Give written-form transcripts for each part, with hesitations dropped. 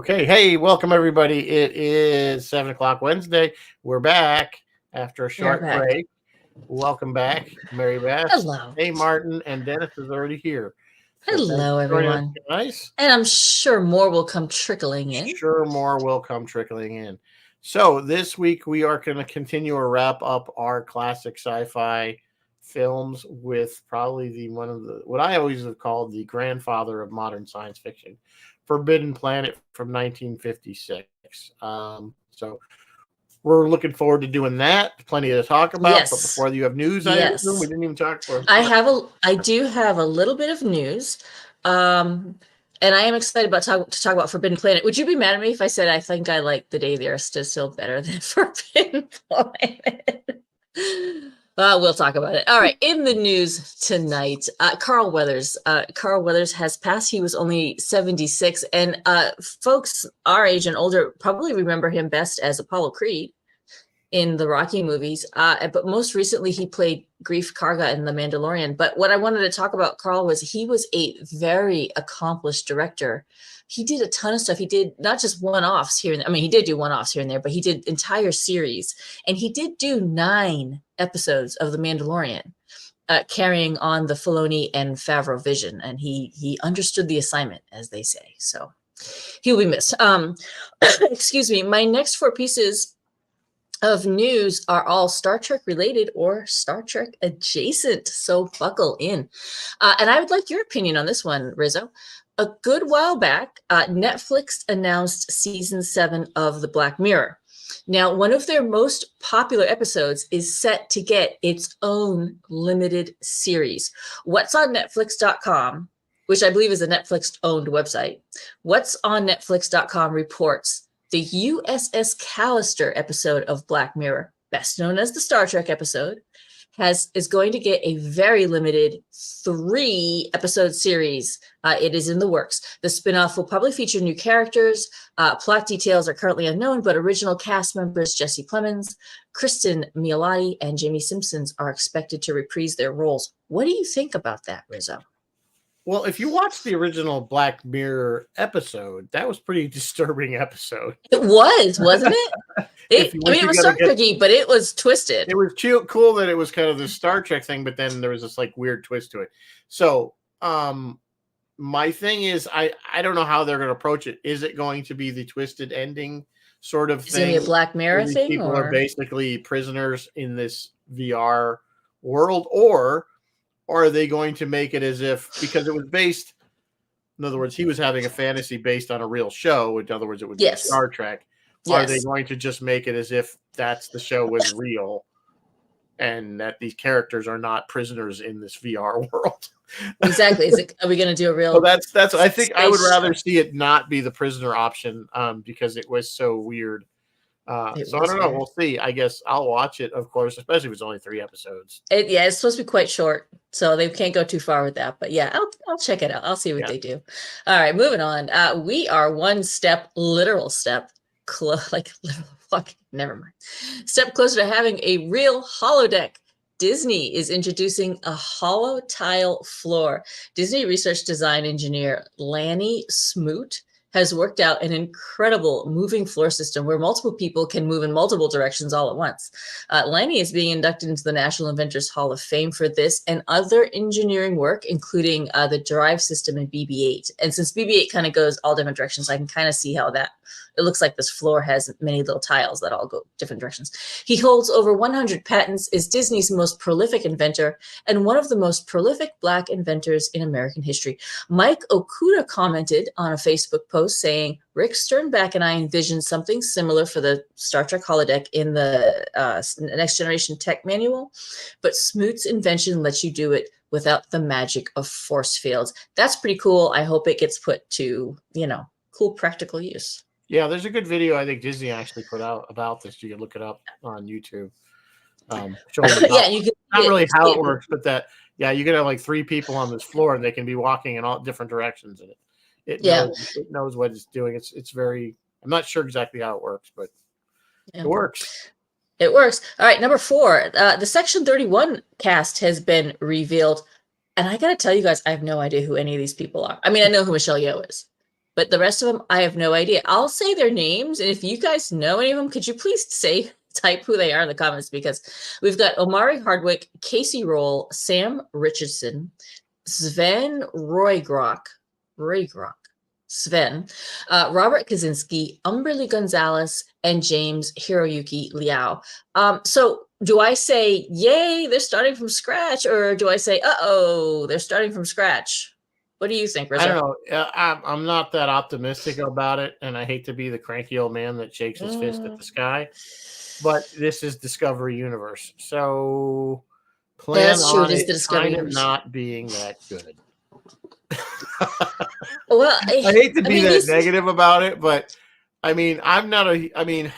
Okay, hey, welcome everybody. It is 7 o'clock Wednesday. We're back after a short break. Welcome back, Mary Beth. Hello. Hey, Martin, and Dennis is already here. So hello, everyone. Nice. And I'm sure more will come trickling in. So this week we are going to continue or wrap up our classic sci-fi films with probably what I always have called the grandfather of modern science fiction, Forbidden Planet from 1956. So we're looking forward to doing that. Plenty to talk about. Yes. But before you have news, yes. we didn't even talk for. I do have a little bit of news. And I am excited to talk about Forbidden Planet. Would you be mad at me if I said I think I like The Day the Earth Stood Still better than Forbidden Planet? We'll talk about it. All right. In the news tonight, Carl Weathers. Carl Weathers has passed. He was only 76. And folks our age and older probably remember him best as Apollo Creed in the Rocky movies. But most recently, he played Greef Karga in The Mandalorian. But what I wanted to talk about Carl was he was a very accomplished director. He did a ton of stuff. He did not just one-offs here and there. I mean, he did do one-offs here and there, but he did entire series. And he did do 9 episodes of The Mandalorian, carrying on the Filoni and Favreau vision. And he understood the assignment, as they say. So he'll be missed. Excuse me. My next 4 pieces of news are all Star Trek related or Star Trek adjacent. So buckle in. And I would like your opinion on this one, Rizzo. A good while back, Netflix announced season 7 of The Black Mirror. Now, one of their most popular episodes is set to get its own limited series. What's on Netflix.com, which I believe is a Netflix-owned website, What's on Netflix.com reports the USS Callister episode of Black Mirror, best known as the Star Trek episode, is going to get a very limited 3-episode series. It is in the works. The spinoff will probably feature new characters. Plot details are currently unknown, but original cast members Jesse Plemons, Kristen Mialotti, and Jamie Simpson are expected to reprise their roles. What do you think about that, Rizzo? Well, if you watch the original Black Mirror episode, that was a pretty disturbing episode. It was, wasn't it? It was Star Trek-y, but it was twisted. It was cool that it was kind of the Star Trek thing, but then there was this like weird twist to it. So, my thing is, I don't know how they're going to approach it. Is it going to be the twisted ending sort of thing? Is it going to be a Black Mirror thing? People are basically prisoners in this VR world, or are they going to make it as if, because it was based, in other words, he was having a fantasy based on a real show. In other words, it would be Star Trek. Yes. Are they going to just make it as if that's the show was real and that these characters are not prisoners in this VR world? Exactly. Are we going to do a real? Well, that's. I think I would rather see it not be the prisoner option because it was so weird. So I don't know. We'll see. I guess I'll watch it, of course, especially if it's only 3 episodes. It's supposed to be quite short, so they can't go too far with that. But yeah, I'll check it out. I'll see what they do. All right, moving on. We are one literal step never mind. Step closer to having a real holodeck. Disney is introducing a hollow tile floor. Disney research design engineer Lanny Smoot has worked out an incredible moving floor system where multiple people can move in multiple directions all at once. Lanny is being inducted into the National Inventors Hall of Fame for this and other engineering work, including the drive system in BB-8. And since BB-8 kind of goes all different directions, I can kind of see how it looks like this floor has many little tiles that all go different directions. He holds over 100 patents, is Disney's most prolific inventor, and one of the most prolific Black inventors in American history. Mike Okuda commented on a Facebook post saying, Rick Sternbach and I envisioned something similar for the Star Trek holodeck in the Next Generation Tech Manual, but Smoot's invention lets you do it without the magic of force fields. That's pretty cool. I hope it gets put to, cool practical use. Yeah, there's a good video I think Disney actually put out about this. You can look it up on YouTube. You can not really how it works, but that you can have like 3 people on this floor and they can be walking in all different directions, and it knows what it's doing. It's very. I'm not sure exactly how it works, but it works. It works. All right, number 4. The Section 31 cast has been revealed, and I got to tell you guys, I have no idea who any of these people are. I mean, I know who Michelle Yeoh is. but the rest of them, I have no idea. I'll say their names, and if you guys know any of them, could you please type who they are in the comments, because we've got Omari Hardwick, Casey Roll, Sam Richardson, Sven Roygrock, Sven, Robert Kaczynski, Umberly Gonzalez, and James Hiroyuki Liao. So do I say, yay, they're starting from scratch, or do I say, uh-oh, they're starting from scratch? What do you think, Rizzo? I don't know. I'm not that optimistic about it, and I hate to be the cranky old man that shakes his fist at the sky, but this is Discovery Universe, so plan on it kind of not being that good. Well, I hate to be that negative about it, but I mean, I'm not a. I mean,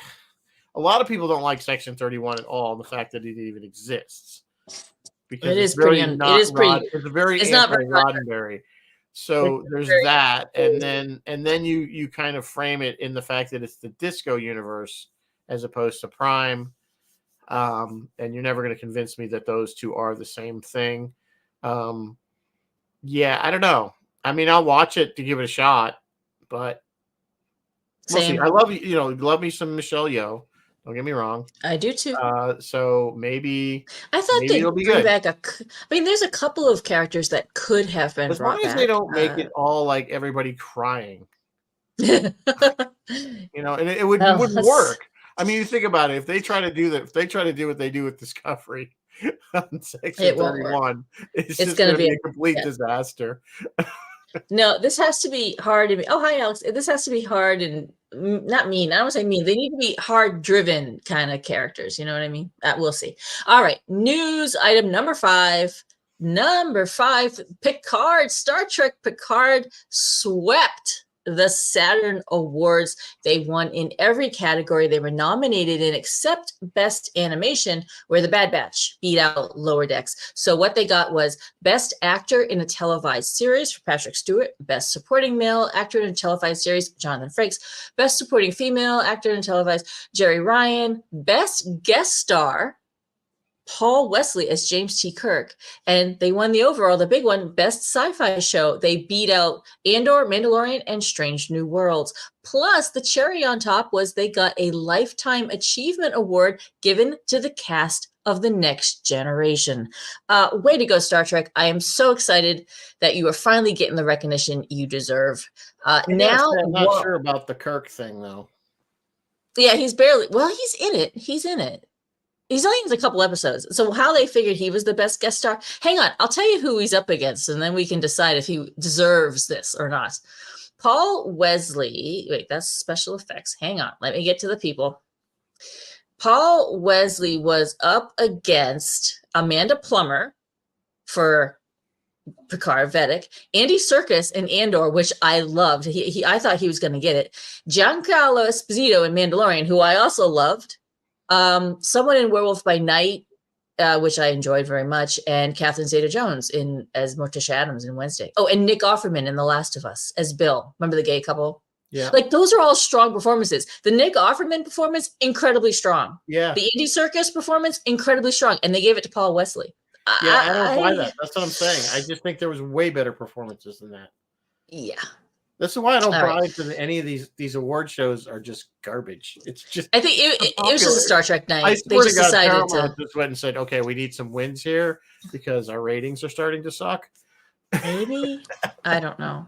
a lot of people don't like Section 31 at all. The fact that it even exists, because it is it's very pretty. not. It is pretty. It's very it's not very Roddenberry. So there's that, and then you kind of frame it in the fact that it's the Disco universe as opposed to Prime, and you're never going to convince me that those two are the same thing. Yeah, I don't know. I mean, I'll watch it to give it a shot, but we'll see. I love love me some Michelle Yeoh. Don't get me wrong. I do too. So maybe I thought they'd bring back I mean, there's a couple of characters that could have been as long as they don't make it all like everybody crying. And it wouldn't work. I mean, you think about it. If they try to do that, if they try to do what they do with Discovery on Section 31, it's just going to be a complete disaster. No, this has to be hard. Oh, hi, Alex. This has to be hard and not mean. I don't say mean. They need to be hard-driven kind of characters. You know what I mean? We'll see. All right. News item number 5. Picard, Star Trek Picard swept the Saturn Awards. They won in every category they were nominated in except Best Animation, where The Bad Batch beat out Lower Decks. So what they got was Best Actor in a Televised Series for Patrick Stewart, Best Supporting Male Actor in a Televised Series, Jonathan Frakes, Best Supporting Female Actor in a Televised, Jerry Ryan, Best Guest Star, Paul Wesley as James T. Kirk, and they won the overall, the big one, Best Sci-Fi Show. They beat out Andor, Mandalorian, and Strange New Worlds. Plus, the cherry on top was they got a Lifetime Achievement Award given to the cast of The Next Generation. Way to go, Star Trek. I am so excited that you are finally getting the recognition you deserve. Now, I'm not sure about the Kirk thing, though. Yeah, he's barely, he's in it. He's in it. He's only in a couple episodes. So how they figured he was the best guest star. Hang on. I'll tell you who he's up against, and then we can decide if he deserves this or not. Paul Wesley. Wait, that's special effects. Hang on. Let me get to the people. Paul Wesley was up against Amanda Plummer for Picard Vedic, Andy Serkis in Andor, which I loved. I thought he was going to get it. Giancarlo Esposito in Mandalorian, who I also loved. Someone in Werewolf by Night, which I enjoyed very much, and Catherine Zeta-Jones as Morticia Adams in Wednesday. Oh, and Nick Offerman in The Last of Us as Bill. Remember the gay couple? Yeah. Like, those are all strong performances. The Nick Offerman performance, incredibly strong. Yeah. The Andy Serkis performance, incredibly strong. And they gave it to Paul Wesley. Yeah, I don't buy that. That's what I'm saying. I just think there was way better performances than that. Yeah. This is why I don't buy into any of these award shows are just garbage. It's just I think it was just a Star Trek night. I swear to God, Paramount just went and said, "Okay, we need some wins here because our ratings are starting to suck." Maybe. I don't know.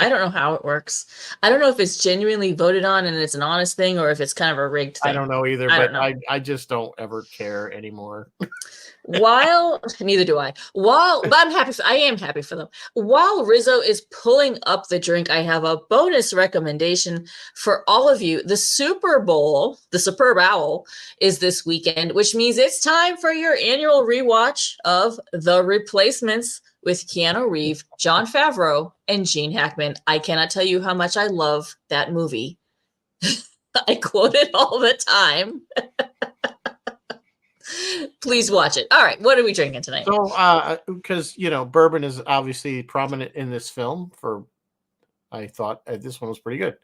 I don't know how it works. I don't know if it's genuinely voted on and it's an honest thing or if it's kind of a rigged thing. I don't know either, but I just don't ever care anymore. Neither do I. But I am happy for them. While Rizzo is pulling up the drink, I have a bonus recommendation for all of you. The Super Bowl, the Superb Owl, is this weekend, which means it's time for your annual rewatch of The Replacements with Keanu Reeves, Jon Favreau, and Gene Hackman. I cannot tell you how much I love that movie. I quote it all the time. Please watch it. All right, what are we drinking tonight? So, because bourbon is obviously prominent in this film. I thought this one was pretty good.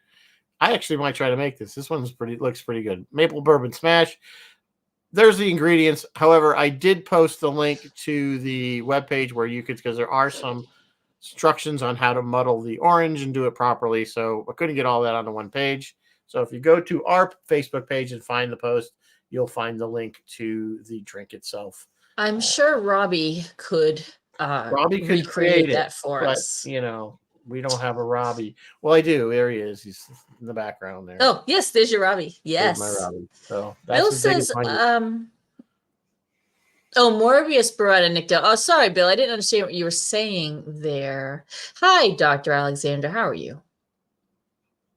I actually might try to make this. This one's looks pretty good. Maple bourbon smash. There's the ingredients. However, I did post the link to the webpage where you could, because there are some instructions on how to muddle the orange and do it properly. So I couldn't get all that onto one page. So if you go to our Facebook page and find the post, you'll find the link to the drink itself. I'm sure Robby could recreate create that it, for but us. you know, we don't have a Robby. Well, I do. There he is. He's in the background there. Oh, yes, there's your Robby. Yes. There's my Robby. So Bill that's the biggest says, one. oh, Morbius brought a Nick down. Oh, sorry, Bill. I didn't understand what you were saying there. Hi, Dr. Alexander. How are you?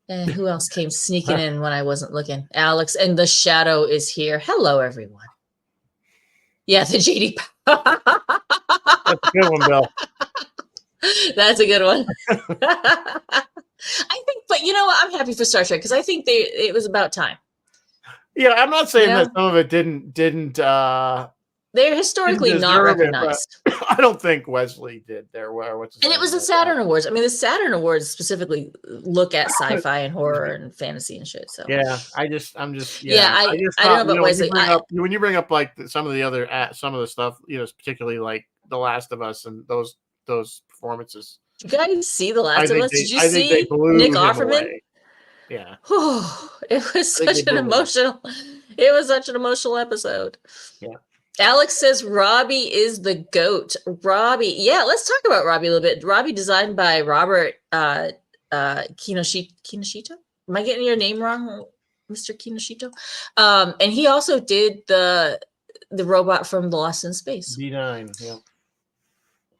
And who else came sneaking in when I wasn't looking? Alex, and the shadow is here. Hello, everyone. Yeah, the GD. That's a good one, Bill. That's a good one. I think, but you know what? I'm happy for Star Trek because I think it was about time. Yeah, I'm not saying that some of it didn't they're historically not recognized. I don't think Wesley did there. And it was the Saturn Awards. I mean, the Saturn Awards specifically look at sci-fi and horror and fantasy and shit. So yeah, I don't know about Wesley. When you bring up like some of the other some of the stuff, you know, particularly like The Last of Us and those performances. Did you guys see The Last of Us? Did you see Nick Offerman? Yeah. It was such an emotional. It was such an emotional episode. Yeah. Alex says Robby is the GOAT. Robby, yeah, let's talk about Robby a little bit. Robby designed by Robert Kinoshita. Am I getting your name wrong, Mr. Kinoshita? And he also did the robot from The Lost in Space. B9, yeah.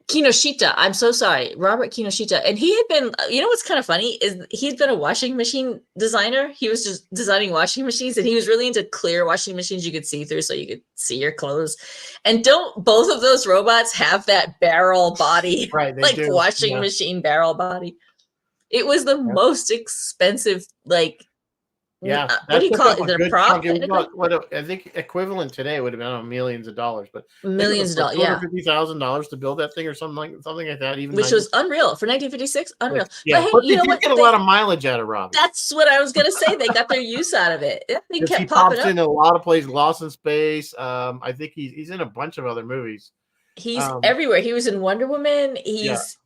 Kinoshita. I'm so sorry. Robert Kinoshita. And he had been, you know what's kind of funny is he'd been a washing machine designer. He was just designing washing machines and he was really into clear washing machines you could see through so you could see your clothes. And don't both of those robots have that barrel body? Right. Like washing machine barrel body. It was the most expensive, like, yeah. What do you call it? Is it a prop? I think equivalent today would have been millions of dollars, but millions of dollars, yeah, $250,000 to build that thing or something like that. Even which was unreal for 1956. Unreal. Yeah, but you get a lot of mileage out of Robby. That's what I was gonna say. They got their use out of it. They kept he popping pops up in a lot of places. Lost in Space. I think he's in a bunch of other movies. He's everywhere. He was in Wonder Woman. He's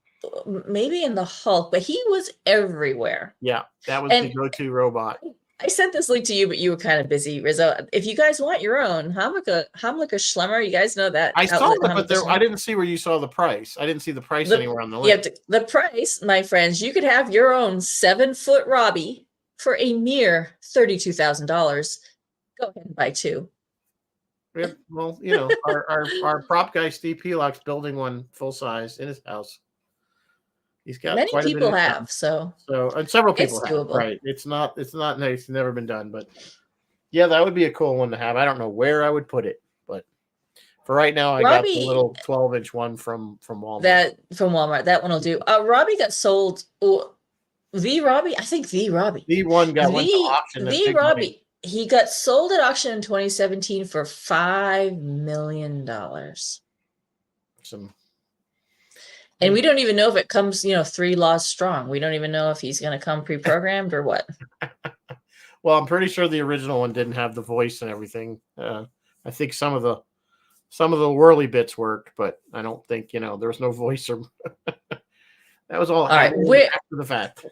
maybe in the Hulk, but he was everywhere. Yeah, that was the go-to robot. I sent this link to you, but you were kind of busy, Rizzo. If you guys want your own Hamlicker Schlemmer, you guys know that. I saw that, but I didn't see where you saw the price. I didn't see the price anywhere on the list. The price, my friends, you could have your own 7-foot Robby for a mere $32,000. Go ahead and buy two. Yeah, well, you know, our prop guy Steve Pelock's building one full size in his house. He's got many people have so and several people have, doable. Right. It's not nice. It's never been done, but yeah, that would be a cool one to have. I don't know where I would put it, but for right now, I got the little 12-inch one from Walmart. That one will do. Robby got sold. The Robby, I think the Robby. The one got went to auction. The Robby, he got sold at auction in 2017 for $5 million. And we don't even know if it comes, 3 laws strong. We don't even know if he's going to come pre-programmed or what. Well, I'm pretty sure the original one didn't have the voice and everything. I think some of the whirly bits worked, but I don't think, there was no voice or that was all right. After the fact.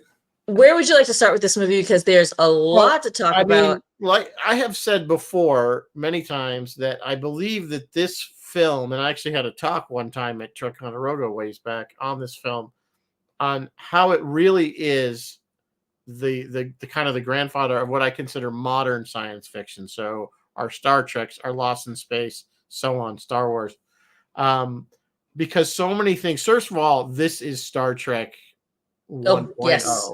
Where would you like to start with this movie? Because there's a lot to talk about. Like I have said before many times that I believe that this film, and I actually had a talk one time at Ticonderoga ways back on this film, on how it really is the kind of the grandfather of what I consider modern science fiction. So our Star Treks, our Lost in Space, so on, Star Wars. Because so many things. First of all, this is Star Trek 1.0. Yes.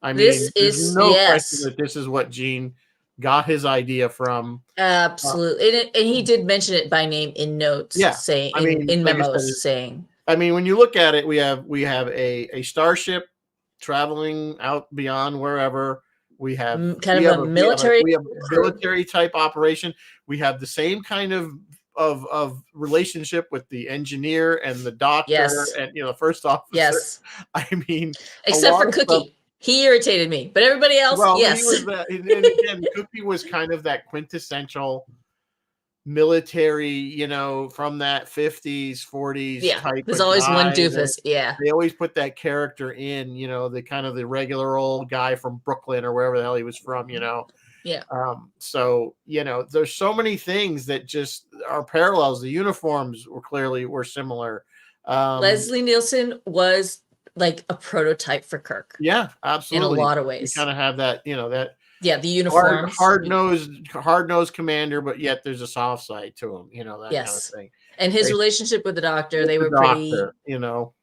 I mean, there's no question that this is what Gene got his idea from. Absolutely. And he did mention it by name in notes, saying in memos saying. I mean, when you look at it, we have a starship traveling out beyond wherever. We have a military type operation. We have the same kind of relationship with the engineer and the doctor and the first officer. Yes. I mean, except for Cookie. He irritated me, but everybody else, yes. And again, Cookie was kind of that quintessential military, you know, from that 50s, 40s Yeah, type there's of always one guy that doofus. Yeah, they always put that character in, you know, the kind of the regular old guy from Brooklyn or wherever the hell he was from, you know. yeah. So, you know, there's so many things that just are parallels. The uniforms were similar. Leslie Nielsen was like a prototype for Kirk Yeah, in a absolutely. lot of You ways. kind of have that, you know, that Yeah, the hard, uniforms. hard nosed commander, but yet there's a soft side to him, you know, that kind of Yes. thing. And his relationship with the doctor, With they the were pretty. doctor, you know.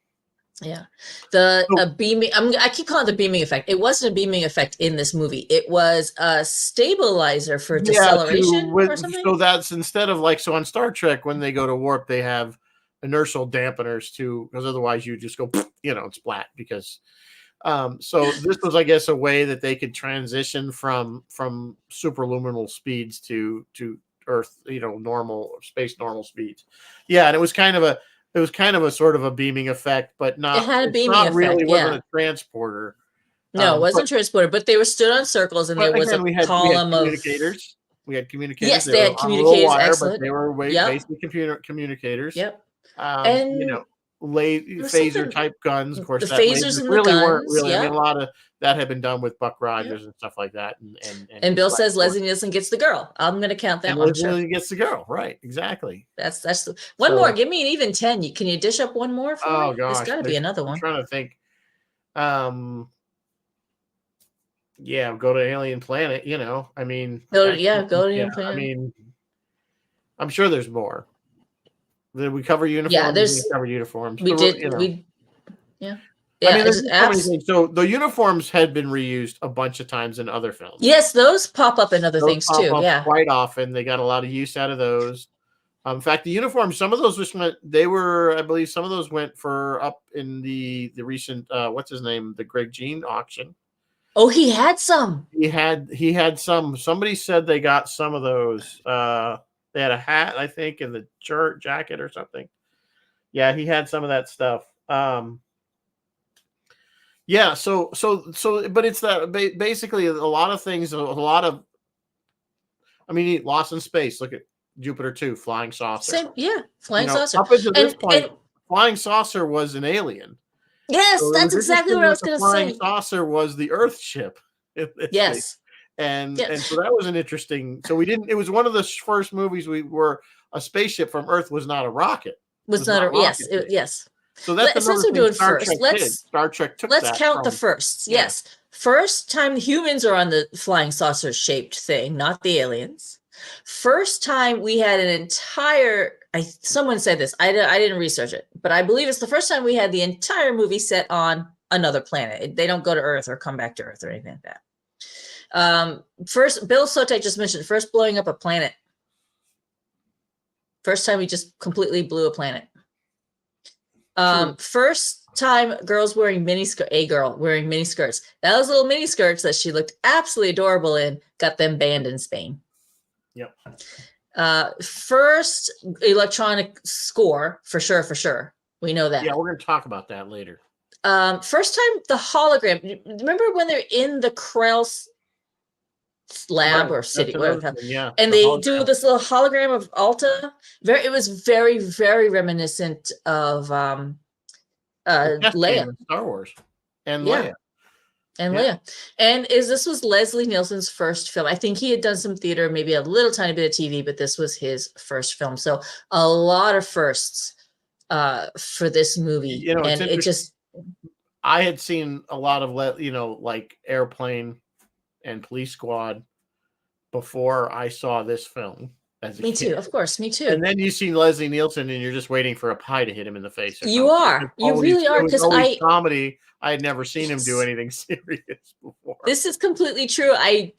Yeah. The So, beaming, I keep calling it the beaming effect. It wasn't a beaming effect in this movie. It was a stabilizer for yeah, deceleration or something. so that's instead of like, so on Star Trek when they go to warp, they have inertial dampeners too, because otherwise you just go, you know, it's flat. Because so this was, I guess, a way that they could transition from superluminal speeds to Earth, you know, normal space normal speeds. Yeah, and it was kind of a sort of a beaming effect, but It not, had a it's beaming not really, effect. wasn't Yeah. a transporter. No, it But wasn't transported, but they were stood on circles and there was again, a we had column of. communicators. We had communicators. Yes, They they were had on low communicators. wire, but Excellent. they were Yep. basically communicators. Yep. You And know, there was phaser something, type guns. Of the course, that phasers lasers and the really weren't guns. really. I mean, a Yep. lot of that had been done with Buck Yep. Rogers and stuff like that, And his Bill Flash says Gordon. Leslie Nielsen gets the girl. I'm going to count that And one. Leslie Sure. gets the girl, right? Exactly. That's one So, more. Give me an even 10. Can you dish up one more for oh me? There's gosh, got to be another I'm one. trying to think. Yeah, go to Alien Planet. You know, I mean, Go to your I plan. mean, I'm sure there's more. Did we cover Yeah, uniforms? We covered uniforms. we did. You know, Yeah. I Yeah, mean, it's there's just just so many apps. things. So the uniforms had been reused a bunch of times in other films. Yes, those pop up in other Those things pop too. up Yeah. quite often. They got a lot of use out of those. In fact, the uniforms, some of those just went. They were, I believe, some of those went for up in the recent what's his name, the Greg Jean auction. Oh, he had some. He had some. Somebody said they got some of those. They had a hat, I think, and the shirt, jacket, or something. Yeah, he had some of that stuff. Yeah, but it's that basically a lot of things, a lot of. I mean, Lost in Space. Look at Jupiter 2, flying saucer. Same, yeah, You flying know, saucer. up until this And point, flying saucer was an alien. yes, So it that's was exactly interesting what I that was the gonna flying say. saucer was the Earth ship in this thing. Yes. And Yeah. so that was an interesting. So we didn't. It was one of the first movies where a spaceship from Earth was not a rocket. Was not a yes, rocketry. yes. So that's Since another we're thing doing Star first, Trek did. Star Trek took let's that count the from. firsts. Yeah. Yes. First time humans are on the flying saucer shaped thing, not the aliens. First time we had an entire, someone said this, I didn't research it, but I believe it's the first time we had the entire movie set on another planet. They don't go to Earth or come back to Earth or anything like that. First, Bill Sotek just mentioned first blowing up a planet. First time we just completely blew a planet. First time girls wearing a girl wearing mini skirts. Those little mini skirts that she looked absolutely adorable in got them banned in Spain. Yep. First electronic score for sure. We know that. Yeah, we're going to talk about that later. First time the hologram. Remember when they're in the Krell's lab or city, whatever. Yeah, and they do this little hologram of Alta. It was very, very reminiscent of Leia. Star Wars and Leia. And Leia. And this was Leslie Nielsen's first film. I think he had done some theater, maybe a little tiny bit of TV, but this was his first film. So a lot of firsts for this movie. You know, and it just. I had seen a lot of like Airplane and Police Squad before I saw this film. Me too, of course, me too. And then you see Leslie Nielsen, and you're just waiting for a pie to hit him in the face. You are, you really are, because comedy. I had never seen him do anything serious before. This is completely true. And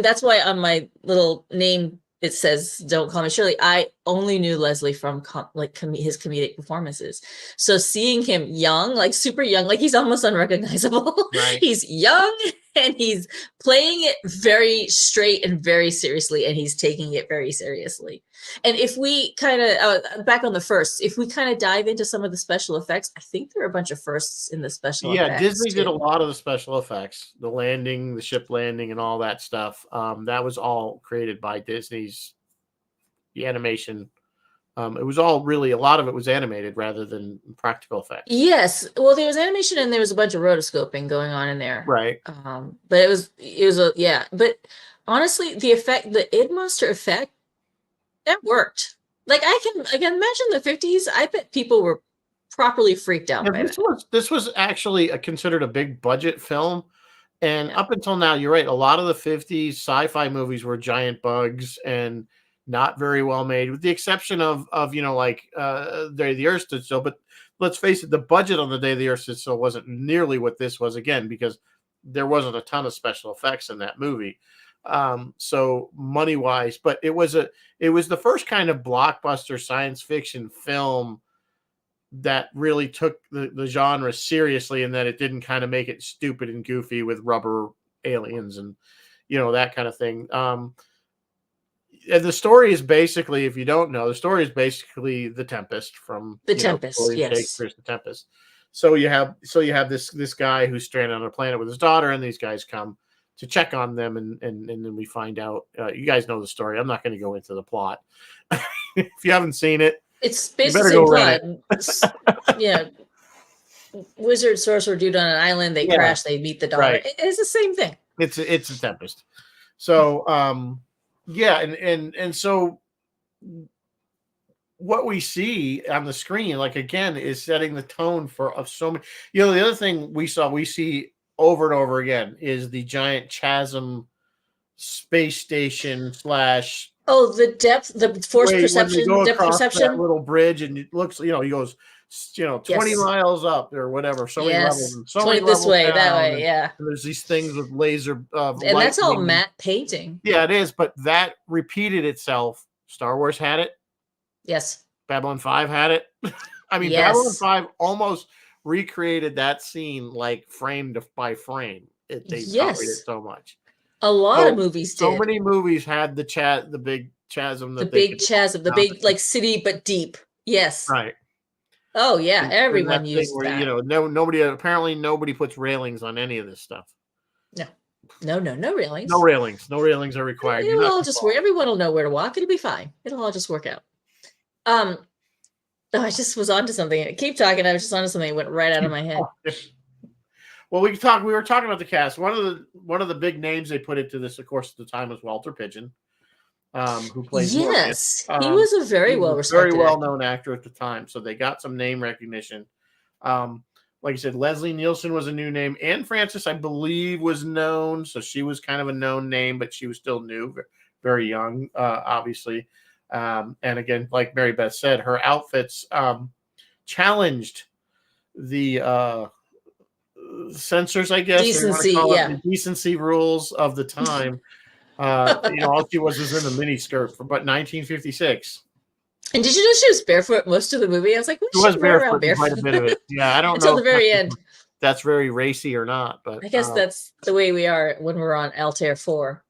that's why on my little name it says "Don't Call Me Shirley." I only knew Leslie from his comedic performances. So seeing him young, like super young, like he's almost unrecognizable. Right. He's young and he's playing it very straight and very seriously, and he's taking it very seriously. And if we kind of back on the firsts, if we kind of dive into some of the special effects, I think there are a bunch of firsts in the special effects. Yeah, Disney did a lot of the special effects, the ship landing, and all that stuff. That was all created by Disney's the animation. It was all really, a lot of it was animated rather than practical effects. Yes. Well, there was animation and there was a bunch of rotoscoping going on in there. Right. But it was yeah. But honestly, the Id Monster effect, that worked. Like I can imagine the 50s. I bet people were properly freaked out by that. This was actually considered a big budget film. And up until now, you're right. A lot of the 50s sci-fi movies were giant bugs and not very well made, with the exception of like Day the Earth Stood Still. But let's face it, the budget on The Day the Earth Stood Still wasn't nearly what this was, again, because there wasn't a ton of special effects in that movie. So money wise, but it was the first kind of blockbuster science fiction film that really took the genre seriously, and that it didn't kind of make it stupid and goofy with rubber aliens and that kind of thing. And the story is basically, if you don't know, the story is basically The Tempest from The Tempest, yes. Shakespeare's The Tempest. So you have this guy who's stranded on a planet with his daughter, and these guys come to check on them, and then we find out. You guys know the story. I'm not going to go into the plot. If you haven't seen it, it's basically the same plot. Yeah. Wizard, sorcerer, dude on an island. They crash. They meet the daughter. Right. It's the same thing. It's a Tempest. So, and so what we see on the screen, like, again, is setting the tone of so many. The other thing we see over and over again is the giant chasm space station / the depth, the force perception, depth perception. That little bridge, and it looks, he goes, 20 miles up or whatever. So many levels, and so 20 many this way, down, that way, yeah. And there's these things with laser, and that's all matte painting. Yeah, it is, but that repeated itself. Star Wars had it. Yes. Babylon 5 had it. I mean, Babylon 5 almost recreated that scene, like frame by frame. They copied it so much. A lot of movies did. So many movies had the big chasm. The big chasm, the big, like, city, but deep. Yes. Right. Oh, yeah. Everyone used that. Nobody puts railings on any of this stuff. No railings. No railings. No railings are required. It'll all just work. Everyone will know where to walk. It'll be fine. It'll all just work out. I just was onto something. Keep talking. I was just onto something that went right out of my head. Well, we were talking about the cast. One of the big names they put into this, of course, at the time, was Walter Pidgeon, who plays Morpheus. He was a very well-known actor at the time, so they got some name recognition. Like I said, Leslie Nielsen was a new name. Anne Francis, I believe, was known, so she was kind of a known name, but she was still new, very young, obviously. And again, like Mary Beth said, her outfits challenged the censors, I guess. Decency rules of the time. All she was in a miniskirt for about 1956. And did you know she was barefoot most of the movie? I was like, she was barefoot quite a bit of it. Yeah, I don't know until the very end. That's very racy or not, but I guess that's the way we are when we're on Altair IV.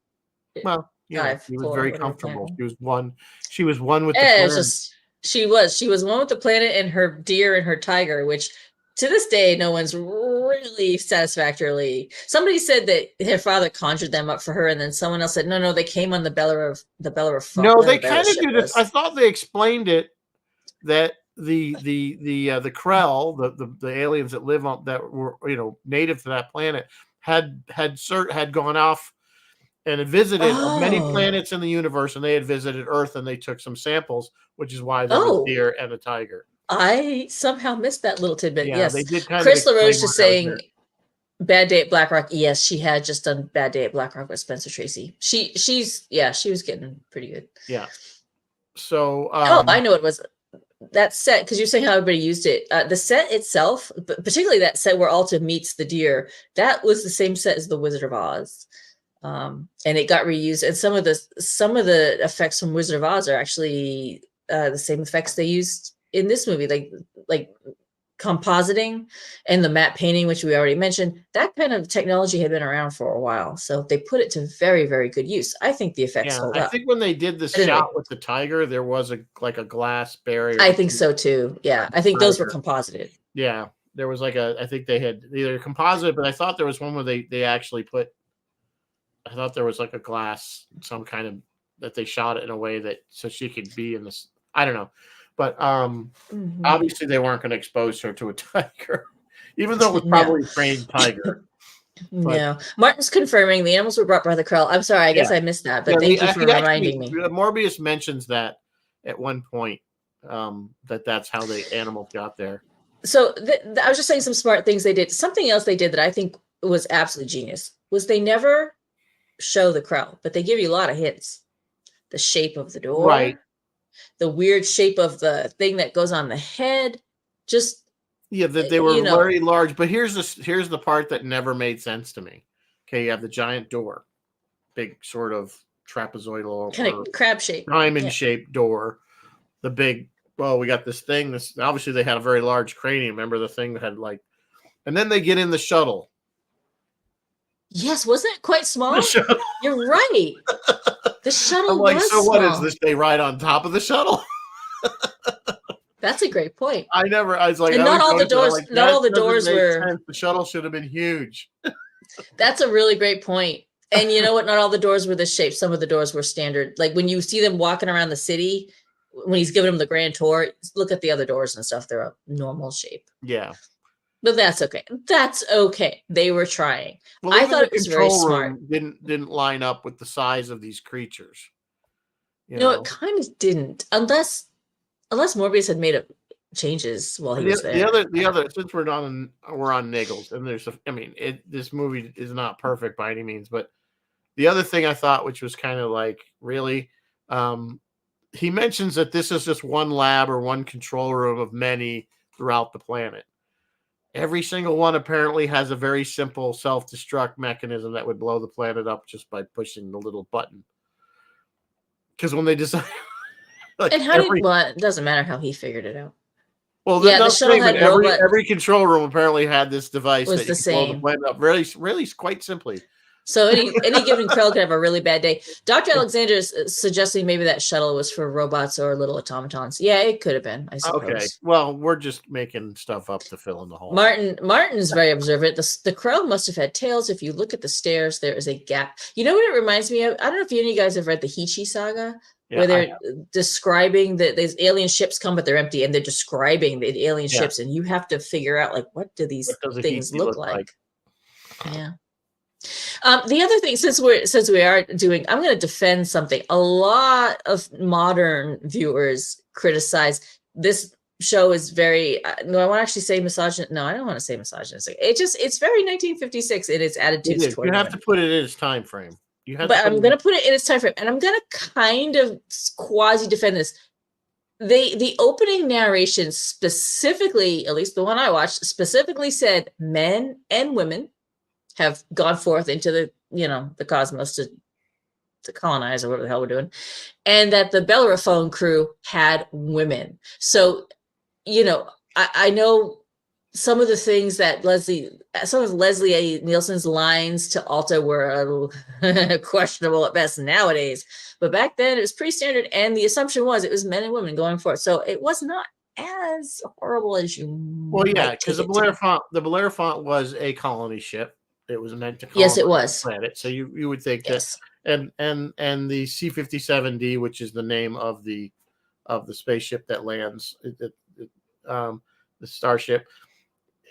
Well, she was very comfortable. She was one with the planet. She was one with the planet and her deer and her tiger, which to this day no one's really satisfactorily. Somebody said that her father conjured them up for her, and then someone else said no, they came on the Bellarov. No, they kind of did it. I thought they explained it that the Krell, the aliens that live on, that were native to that planet, had gone off and had visited many planets in the universe, and they had visited Earth, and they took some samples, which is why there was a deer and a tiger. I somehow missed that little tidbit. Yeah, yes, they did kind Chris of LaRoche is saying Bad Day at Black Rock. Yes, she had just done Bad Day at Black Rock with Spencer Tracy. She was getting pretty good. Yeah. So I know it was that set, because you're saying how everybody used it. The set itself, but particularly that set where Alta meets the deer, that was the same set as the Wizard of Oz. And it got reused, and some of the effects from Wizard of Oz are actually the same effects they used in this movie, like compositing and the matte painting, which we already mentioned. That kind of technology had been around for a while, so they put it to very, very good use. I think the effects hold up. I think when they did the shot with the tiger, there was a glass barrier. I think so too. Yeah, I think those were composited. Yeah, there was I think they had either composited, but I thought there was one where they actually put. I thought there was like a glass, some kind of that they shot it in a way that so she could be in this. I don't know, but Mhm. obviously they weren't going to expose her to a tiger, even though it was No. probably a trained tiger. But No, Martin's confirming the animals were brought by the Krell. I'm sorry, I guess yeah, I missed that, yeah. but thank you for reminding me. Morbius mentions that at one point that's how the animals got there. So I was just saying some smart things they did. Something else they did that I think was absolutely genius was they never show the Krell, but they give you a lot of hints. The shape of the door, Right. the weird shape of the thing that goes on the head, just yeah, that they were very large. But here's the part that never made sense to me. Okay, you have the giant door, big sort of trapezoidal kind of crab shape, diamond shaped door. The big we got this thing. This obviously they had a very large cranium. Remember the thing that had and then they get in the shuttle. Yes, wasn't it quite small? The shuttle. You're right. The shuttle I'm like, was so small. what is this? They ride on top of the shuttle? That's a great point. I was like, and not all the doors. Like, not all the doors were. Sense. The shuttle should have been huge. That's a really great point. And you know what? Not all the doors were this shape. Some of the doors were standard. Like when you see them walking around the city, when he's giving them the grand tour, look at the other doors and stuff. They're a normal shape. Yeah. But that's okay. That's okay. They were trying. Well, I thought it was very smart. Didn't line up with the size of these creatures. No, it kind of didn't, unless Morbius had made changes while he was there. The other since we're on niggles, and this movie is not perfect by any means, but the other thing I thought, which was kind of like really, he mentions that this is just one lab or one control room of many throughout the planet. Every single one apparently has a very simple self-destruct mechanism that would blow the planet up just by pushing the little button. Because when they decide, and how it doesn't matter how he figured it out. Well, yeah, the shuttle had every control room apparently had this device that you could blow the planet up really quite simply. So any given Krell could have a really bad day. Dr. Alexander is suggesting maybe that shuttle was for robots or little automatons. Yeah, it could have been, I suppose. Okay. Well, we're just making stuff up to fill in the hole. Martin's very observant. The Krell must have had tails. If you look at the stairs, there is a gap. You know what it reminds me of? I don't know if any of you guys have read the Heechee saga, where they're describing that these alien ships come, but they're empty, and they're describing the alien ships, and you have to figure out, like, what do these things look like? Yeah. The other thing, since we are doing, I'm going to defend something. A lot of modern viewers criticize this show is very. No, I want to actually say misogynist. No, I don't want to say misogynistic. It's very 1956 in its attitudes. You have to put it in its time frame. But I'm going to put it in its time frame, and I'm going to kind of quasi defend this. The opening narration specifically, at least the one I watched, specifically said men and women have gone forth into the cosmos to colonize or whatever the hell we're doing, and that the Bellerophon crew had women. So, I know some of the things that some of Leslie A. Nielsen's lines to Alta were questionable at best nowadays, but back then it was pretty standard, and the assumption was it was men and women going forth. So it was not as horrible as you. Well, yeah, because the Bellerophon was a colony ship. It was meant to colonize it was the planet. So you would think that, and the C-57D, which is the name of the spaceship that lands, the starship,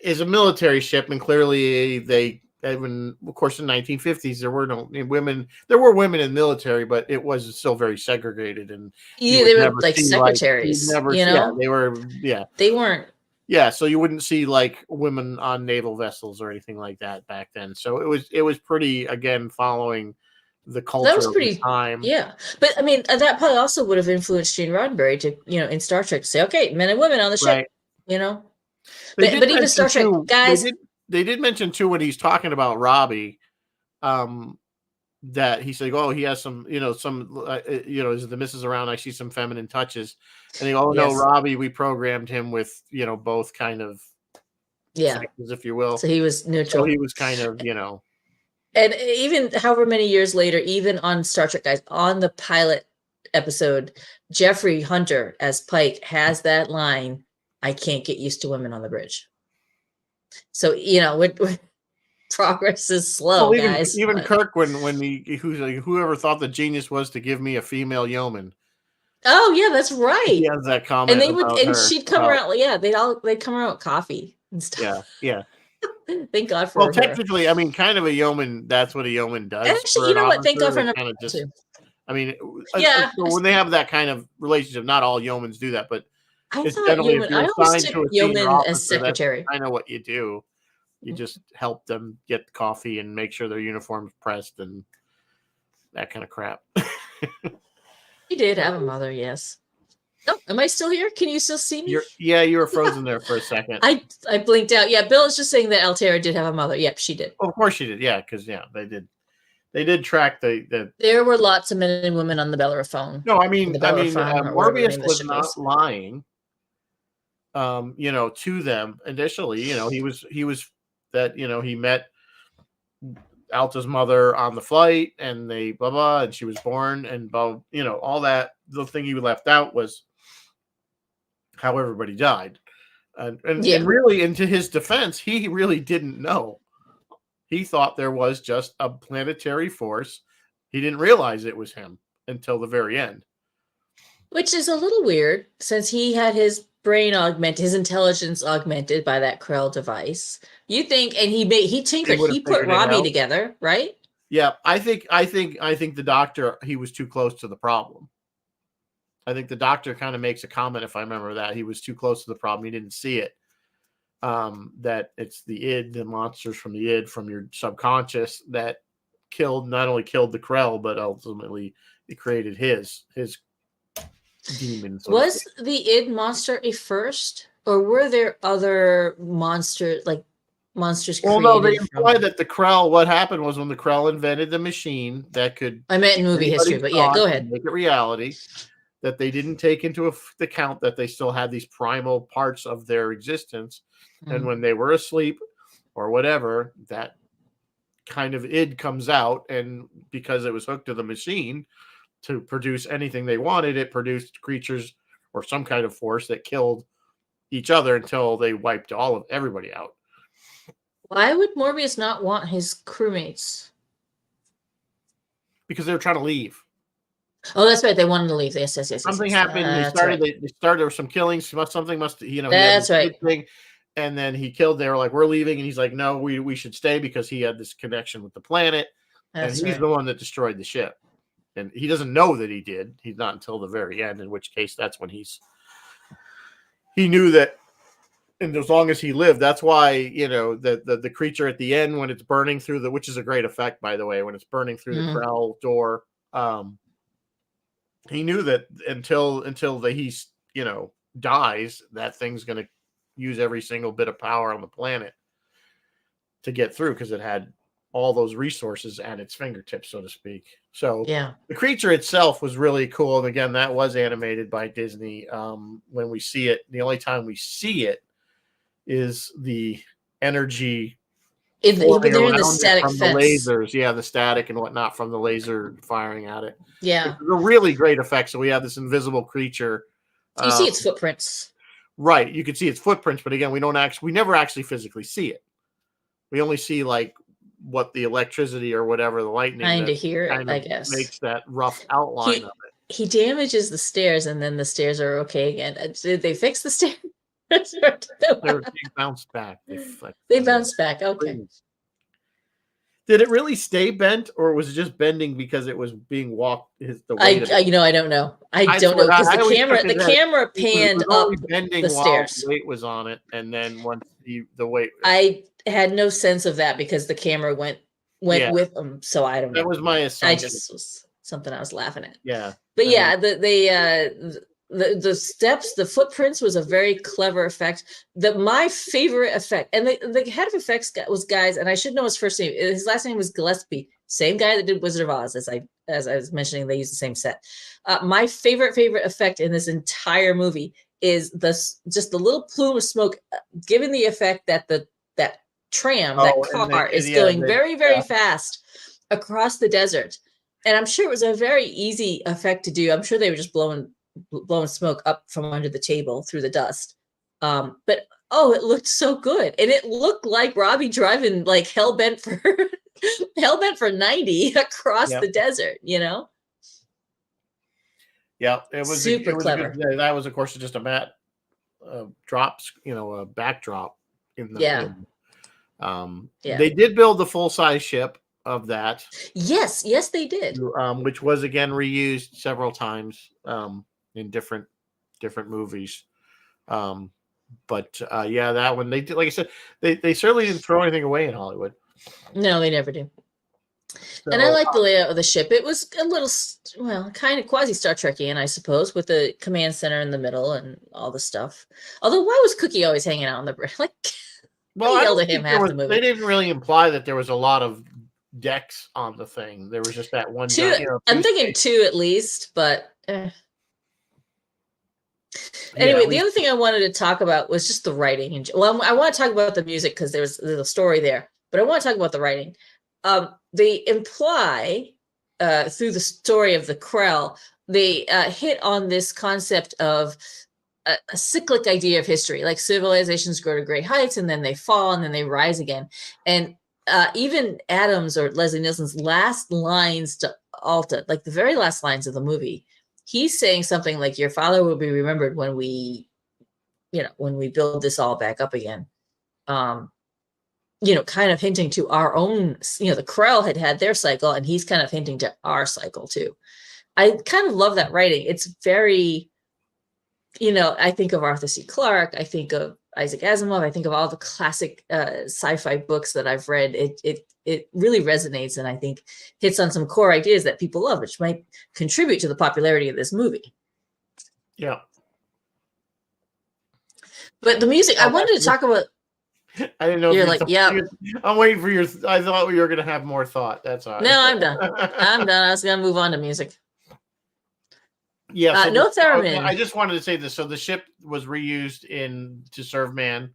is a military ship, and clearly even of course in the 1950s there were no women. There were women in the military, but it was still very segregated, and they were like secretaries. They were. Yeah, they weren't. Yeah, so you wouldn't see like women on naval vessels or anything like that back then. So it was pretty, again, following the culture that was pretty, of the time. Yeah, but I mean that probably also would have influenced Gene Roddenberry to in Star Trek to say, okay, men and women on the ship. Right. But even Star Trek guys, they did mention too when he's talking about Robby, that he's like, oh, he has some, as the missus around, I see some feminine touches, and they go, no, Robby, we programmed him with, both kind of, sexes, if you will. So he was neutral. So he was kind of, And even however many years later, even on Star Trek guys, on the pilot episode, Jeffrey Hunter as Pike has that line, I can't get used to women on the bridge. So, progress is slow, Well, guys. even But Kirk, when who's like, whoever thought the genius was to give me a female yeoman, oh yeah, that's he right. has that And comment they would, about and her. she'd come around. Yeah, they'd come around with coffee and Yeah, stuff. yeah. Thank God Well, for her. technically, I mean, kind of a yeoman. That's what a yeoman does Actually, for you an know what? Thank officer. God for They another kind of just, too. I mean, Yeah, so when they have that kind of relationship, not all yeomans do that, but I it's thought generally if yeoman. you're I always assigned took to a senior yeoman as officer, that's secretary. kind of what you do. You just help them get coffee and make sure their uniform's pressed and that kind of crap. She did have a mother, yes. Oh, am I still here? Can you still see me? You were frozen there for a second. I blinked out. Yeah, Bill is just saying that Altair did have a mother. Yep, she did. Well, of course she did. Yeah, because they did. They did track the. There were lots of men and women on the Bellerophon. No, The Bellerophon, or whatever the Morbius name of the was ship not is. lying. To them initially. He was that. He met Alta's mother on the flight, and they blah blah, and she was born, and blah. All that. The thing he left out was how everybody died, and really, into his defense, he really didn't know. He thought there was just a planetary force. He didn't realize it was him until the very end. Which is a little weird, since he had his brain augmented, his intelligence augmented by that Krell device. You think, and he tinkered, he put Robby together, right? Yeah, I think the doctor, he was too close to the problem. I think the doctor kind of makes a comment, if I remember that, he was too close to the problem. He didn't see it. That it's the id, the monsters from the id, from your subconscious, that not only killed the Krell, but ultimately it created his demons. Was the id monster a first, or were there other monsters created? Well, no, they imply that the Krell. What happened was when the Krell invented the machine that could. I meant in movie history, but yeah, go ahead. Make it reality. That they didn't take into account that they still had these primal parts of their existence, and when they were asleep or whatever, that kind of id comes out, and because it was hooked to the machine to produce anything they wanted, it produced creatures or some kind of force that killed each other until they wiped everybody out. Why would Morbius not want his crewmates? Because they were trying to leave. Oh, that's right. They wanted to leave. Yes. Something happened. They started. There were some killings. Something must. That's right. Thing, and then he killed. They were like, "We're leaving," and he's like, "No, we should stay," because he had this connection with the planet, and he's the one that destroyed the ship, and he doesn't know that he did. He's not until the very end. In which case, that's when he knew that. And as long as he lived, that's why the creature at the end, when it's burning through which is a great effect, by the way, when it's burning through the Krell door. He knew that until he dies, that thing's going to use every single bit of power on the planet to get through, because it had all those resources at its fingertips, so to speak. So the creature itself was really cool, and again, that was animated by Disney. When we see it, the only time we see it is the energy. They're in the static from fence. The lasers, the static and whatnot from the laser firing at it. Yeah, it's a really great effect. So we have this invisible creature. You see its footprints, right? You can see its footprints, but again, we never actually physically see it. We only see like what the electricity or whatever, the lightning kind of hear it, I guess, makes that rough outline of it. He damages the stairs, and then the stairs are okay again. Did they fix the stairs? They bounced back. They bounced back. Okay. Did it really stay bent, or was it just bending because it was being walked? I don't know. I don't know, because the camera panned up bending the stairs. The weight was on it, and then once the weight. I had no sense of that because the camera went with them, so I don't know. That was my assumption. I just was something I was laughing at. Yeah, but the steps, the footprints was a very clever effect. My favorite effect, and the head of effects was guys, and I should know his first name. His last name was Gillespie, same guy that did Wizard of Oz. As I was mentioning, they use the same set. My favorite effect in this entire movie is just the little plume of smoke, giving the effect that that tram, that car is going very, very fast across the desert. And I'm sure it was a very easy effect to do. I'm sure they were just blowing smoke up from under the table through the dust. But oh, it looked so good. And it looked like Robby driving like hell-bent for 90 across Yeah. the desert, you know? Yeah, it was Super a good. clever. That was, of course, just a matte drops, a backdrop in the. Yeah. Yeah. They did build the full size ship of that, Yes, yes, they did. which was again reused several times in different movies. But yeah, that one they did. Like I said, they certainly didn't throw anything away in Hollywood. No, they never do. So, And I like the layout of the ship. It was a little, well, kind of quasi Star Trekian, I suppose, with the command center in the middle and all the stuff. Although, why was Cookie always hanging out on the bridge? Like, well, I I yelled don't at him think there half was. the They movie. didn't really imply that there was a lot of decks on the thing. There was just that one. Two, I'm thinking two at least, but anyway, the other thing I wanted to talk about was just the writing. Well, I want to talk about the music because there's a story there, but I want to talk about the writing. They imply through the story of the Krell, they hit on this concept of a cyclic idea of history, like civilizations grow to great heights and then they fall and then they rise again. And even Adams or Leslie Nielsen's last lines to Alta, like the very last lines of the movie, he's saying something like, your father will be remembered when we build this all back up again. Kind of hinting to our own, the Krell had their cycle and he's kind of hinting to our cycle too. I kind of love that writing. It's very, I think of Arthur C. Clarke, I think of Isaac Asimov, I think of all the classic sci-fi books that I've read. It really resonates and I think hits on some core ideas that people love, which might contribute to the popularity of this movie. Yeah. But the music, I wanted to talk about. I didn't know. You're like, yeah. I'm waiting for your. I thought you were going to have more thought. That's all. No, I'm done. I'm done. I was going to move on to music. Yeah. So no theremin. I just wanted to say this. So the ship was reused in To Serve Man,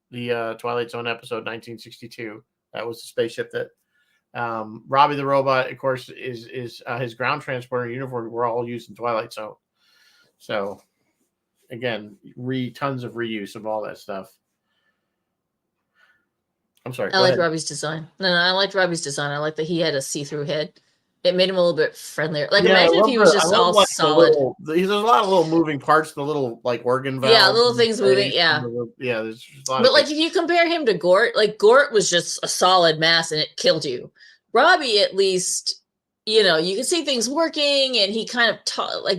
the Twilight Zone episode 1962. That was the spaceship that Robby the robot, of course, is his ground transporter uniform were all used in Twilight Zone. So again, tons of reuse of all that stuff. I'm sorry. I like Robby's design. No, I liked Robby's design. I like that he had a see-through head. It made him a little bit friendlier. Like, imagine if he was just all solid. There's a lot of little moving parts, the little like organ valve. Yeah, little things moving. Yeah. Yeah, there's a lot. But like, if you compare him to Gort, like Gort was just a solid mass and it killed you. Robby, at least, you could see things working and he kind of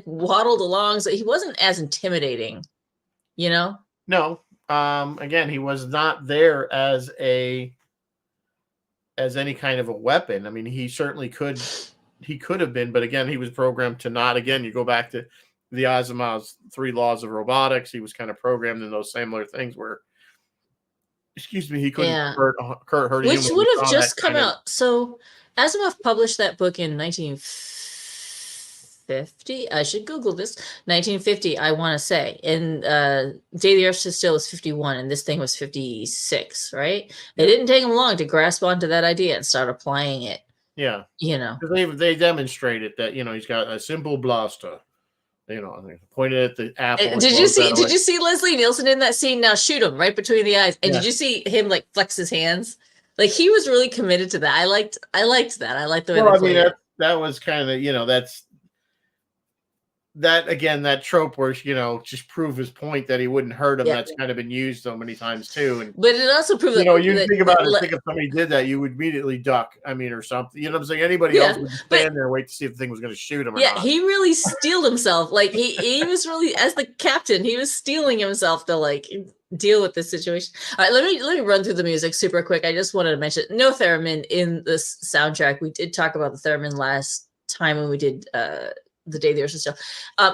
waddled along. So he wasn't as intimidating, No. Again, he was not there as any kind of a weapon. I mean, he certainly could have been, but again, he was programmed to not. Again, you go back to the Asimov's 3 laws of robotics. He was kind of programmed in those similar things where, he couldn't hurt a which human. would have just come out. So Asimov published that book in 1950. I should Google this. 1950, I want to say. And Day the Earth Stood Still was 51, and this thing was 56, right? It didn't take him long to grasp onto that idea and start applying it. Yeah. They demonstrated that, he's got a simple blaster. Pointed at the apple. Did you see Leslie Nielsen in that scene? Now shoot him right between the eyes. And did you see him like flex his hands? Like, he was really committed to that. I liked that. I liked the way they played it. That was kind of, that's that again, that trope where, just prove his point that he wouldn't hurt him. Yeah. That's kind of been used so many times too. But it also proved think if somebody did that, you would immediately duck. I mean, or something. You know what I'm saying? Anybody else would stand there and wait to see if the thing was going to shoot him or not. He really steeled himself. Like, he was really, as the captain, he was steeling himself to like deal with this situation. All right, let me run through the music super quick. I just wanted to mention no theremin in this soundtrack. We did talk about the theremin last time when we did The Day the Earth Stood Still.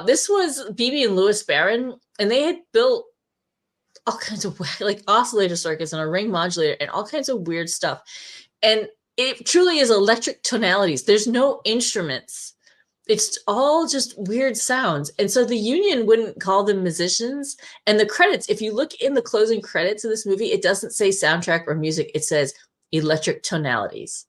This was BB and Louis Barron, and they had built all kinds of like oscillator circuits and a ring modulator and all kinds of weird stuff. And it truly is electric tonalities. There's no instruments. It's all just weird sounds. And so the union wouldn't call them musicians. And the credits, if you look in the closing credits of this movie, it doesn't say soundtrack or music. It says electric tonalities.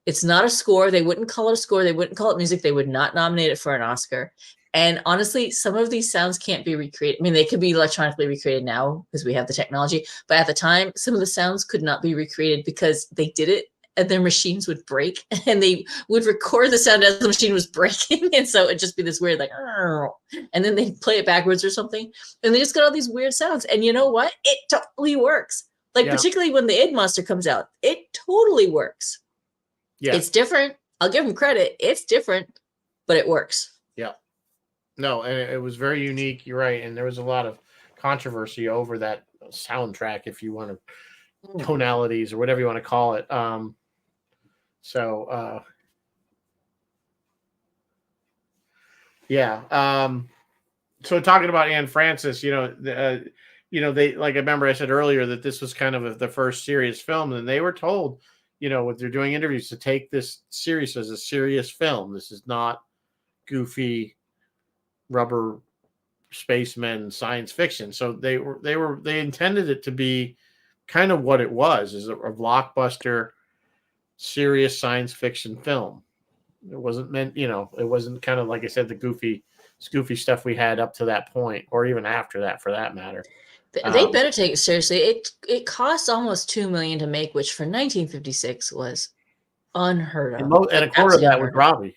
It's not a score. They wouldn't call it a score. They wouldn't call it music. They would not nominate it for an Oscar. And honestly, some of these sounds can't be recreated. I mean, they could be electronically recreated now because we have the technology. But at the time, some of the sounds could not be recreated because they did it and their machines would break and they would record the sound as the machine was breaking. And so it'd just be this weird, like, and then they'd play it backwards or something. And they just got all these weird sounds. And you know what? It totally works. Like, particularly when the Id Monster comes out, it totally works. Yeah. It's different. I'll give them credit. It's different, but it works. Yeah. No, and it was very unique. You're right. And there was a lot of controversy over that soundtrack, if you want to, tonalities or whatever you want to call it. So talking about Anne Francis, they, like, I remember I said earlier that this was kind of the first serious film, and they were told, what they're doing interviews, to take this serious as a serious film. This is not goofy rubber spacemen science fiction. So they intended it to be kind of what it was, is a blockbuster, serious science fiction film. It wasn't meant, it wasn't kind of, like I said, the goofy stuff we had up to that point, or even after that, for that matter. They better take it seriously. It cost almost $2 million to make, which for 1956 was unheard of. And a quarter of that was Robby.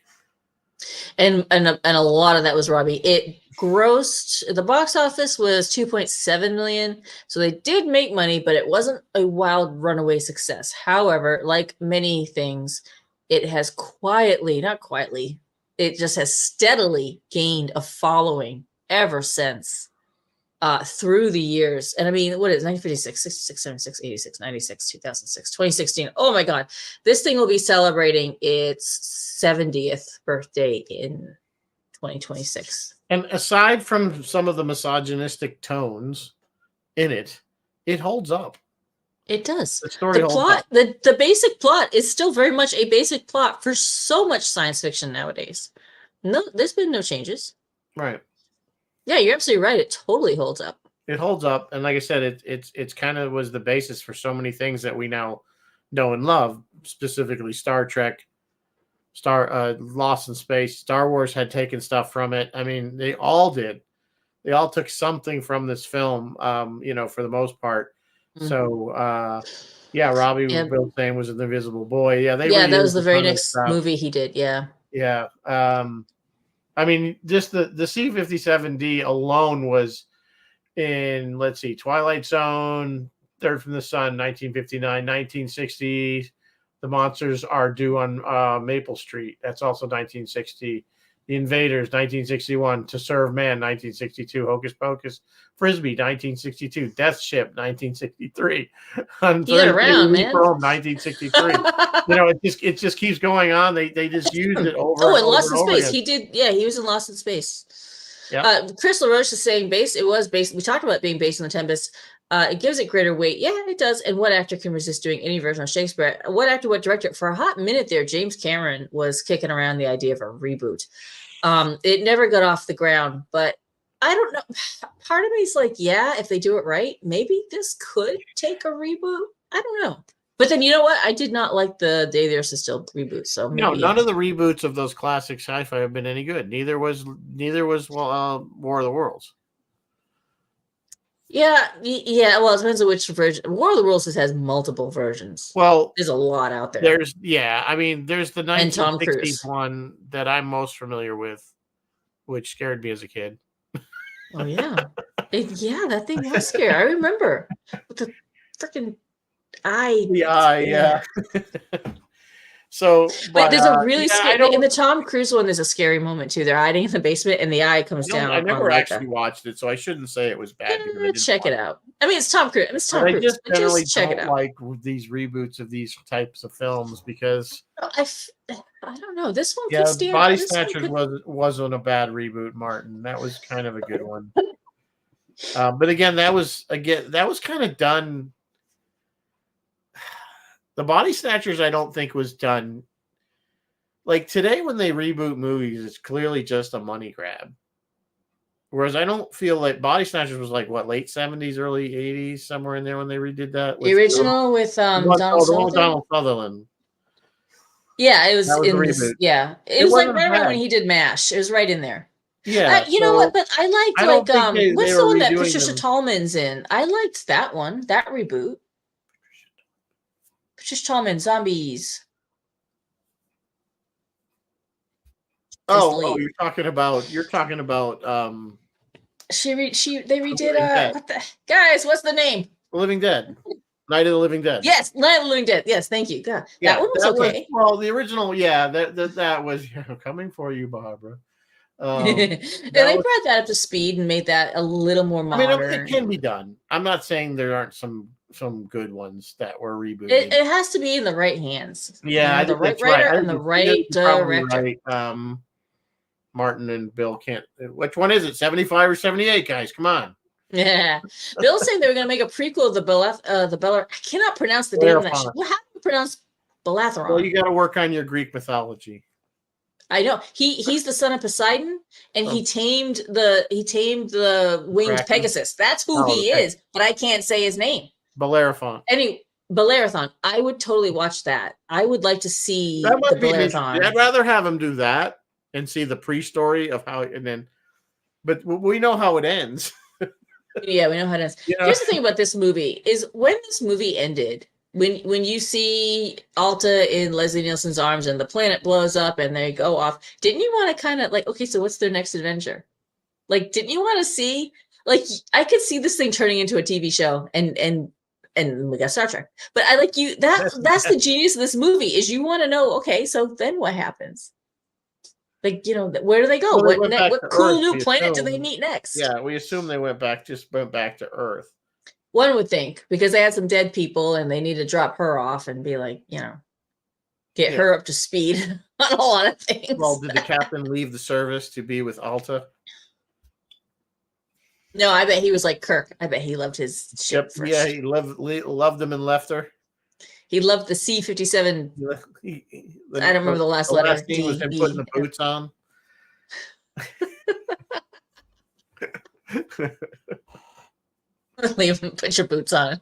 And a lot of that was Robby. It grossed, the box office was $2.7 million. So they did make money, but it wasn't a wild runaway success. However, like many things, it has it just has steadily gained a following ever since, through the years. And I mean, what is 1956, 66, 76, 86, 96, 2006, 2016. Oh my God. This thing will be celebrating its 70th birthday in 2026. And aside from some of the misogynistic tones in it, it holds up. It does. The story holds plot, up. The basic plot is still very much a basic plot for so much science fiction nowadays. No, there's been no changes. Right. Yeah, you're absolutely right. It totally holds up. It holds up, and like I said, it's kind of was the basis for so many things that we now know and love. Specifically, Star Trek, Lost in Space, Star Wars had taken stuff from it. I mean, they all did. They all took something from this film, for the most part. Mm-hmm. So, Robby was saying was an Invisible Boy. Yeah, that was the very next movie he did. Yeah. Yeah. I mean, just the C-57D alone was in, let's see, Twilight Zone, Third from the Sun, 1959, 1960. The Monsters Are Due on Maple Street. That's also 1960. The Invaders, 1961. To Serve Man, 1962. Hocus Pocus, Frisbee, 1962. Death Ship, 1963. Get around, man. 1963. It just keeps going on. They just used it over. And Lost in Space. Again. He did. Yeah, he was in Lost in Space. Yeah. Chris LaRoche is saying it was based. We talked about it being based on the Tempest. It gives it greater weight. Yeah, it does. And what actor can resist doing any version of Shakespeare? What actor, what director? For a hot minute there, James Cameron was kicking around the idea of a reboot. It never got off the ground, but I don't know. Part of me is like, yeah, if they do it right, maybe this could take a reboot. I don't know. But then you know what? I did not like the Day the Earth is Still reboot. So no, none of the reboots of those classic sci-fi have been any good. Neither was War of the Worlds. Yeah. Well, it depends on which version. War of the Worlds has multiple versions. Well, there's a lot out there. There's the 1960s one that I'm most familiar with, which scared me as a kid. Oh yeah, that thing was scary. I remember with the freaking eye. The eye, yeah. So, but there's a really scary in the Tom Cruise one. There's a scary moment too. They're hiding in the basement, and the eye comes down. I never actually watched it, so I shouldn't say it was bad. Check it out. I mean, it's Tom Cruise. I just generally don't like these reboots of these types of films because I don't know. This one could stand. Body Snatchers wasn't a bad reboot, Martin. That was kind of a good one. But again, that was kind of done. The Body Snatchers, I don't think was done. Like today, when they reboot movies, it's clearly just a money grab. Whereas I don't feel like Body Snatchers was like what, late 70s, early 80s, somewhere in there when they redid that. The original with Donald Sutherland. Yeah, it was in this. Yeah, it was like right around when he did MASH. It was right in there. Yeah, You know what? But I I liked don't think they what's were the one that redoing Patricia them. Tallman's in? I liked that one, that reboot. Patricia Tallman, Zombies. Is the Oh, lead. you're talking about They The redid Living Dead. what the guys, what's the name? The Living Dead. Night of the Living Dead. Yes, Night of the Living Dead. Yes, thank you. God, that Yeah, one was that was okay. well the original. Yeah, that was coming for you, Barbara. And That they was. brought that up to speed and made that a little more I mean, it can modern. be done. I'm not saying there aren't some good ones that were It, rebooted. it has to be in the right hands, Yeah, I the think right that's right. writer I and think the right you're probably director. right. Martin and Bill can't. Which one is it? 75 or 78, guys? Come on. Yeah, Bill's saying they were going to make a prequel of the Bella. I cannot pronounce the name of that shit. Well, how do you pronounce Well, Bellatheron? you got to work on your Greek mythology. I know he's the son of Poseidon, and Oh, he tamed the winged Kraken. Pegasus. That's who Oh, he is, but I can't say his name. Bellerophon. Any Bellerothon, I would totally watch that. I would like to see That the might be interesting. Bellerothon. I'd rather have him do that and see the pre-story of how, and then, but we know how it ends. Yeah, we know how it is. Yeah. Here's the thing about this movie is when this movie ended, when you see Alta in Leslie Nielsen's arms and the planet blows up and they go off, didn't you want to kind of like, okay, so what's their next adventure? Like, didn't you want to see, like, I could see this thing turning into a TV show and we got Star Trek. But I like you that's the genius of this movie is you want to know, okay, so then what happens? Like, where do they go? Well, they went back What to cool Earth. new We planet do they assume. meet next? Yeah, we assume they went back to Earth. One would think because they had some dead people and they need to drop her off and be like, get her up to speed on a lot of things. Well, did the captain leave the service to be with Alta? No, I bet he was like Kirk. I bet he loved his ship first. Yeah, he loved them and left her. He loved the C-57. I don't remember the last letter. Last scene was him putting the boots on. Leave him, put your boots on.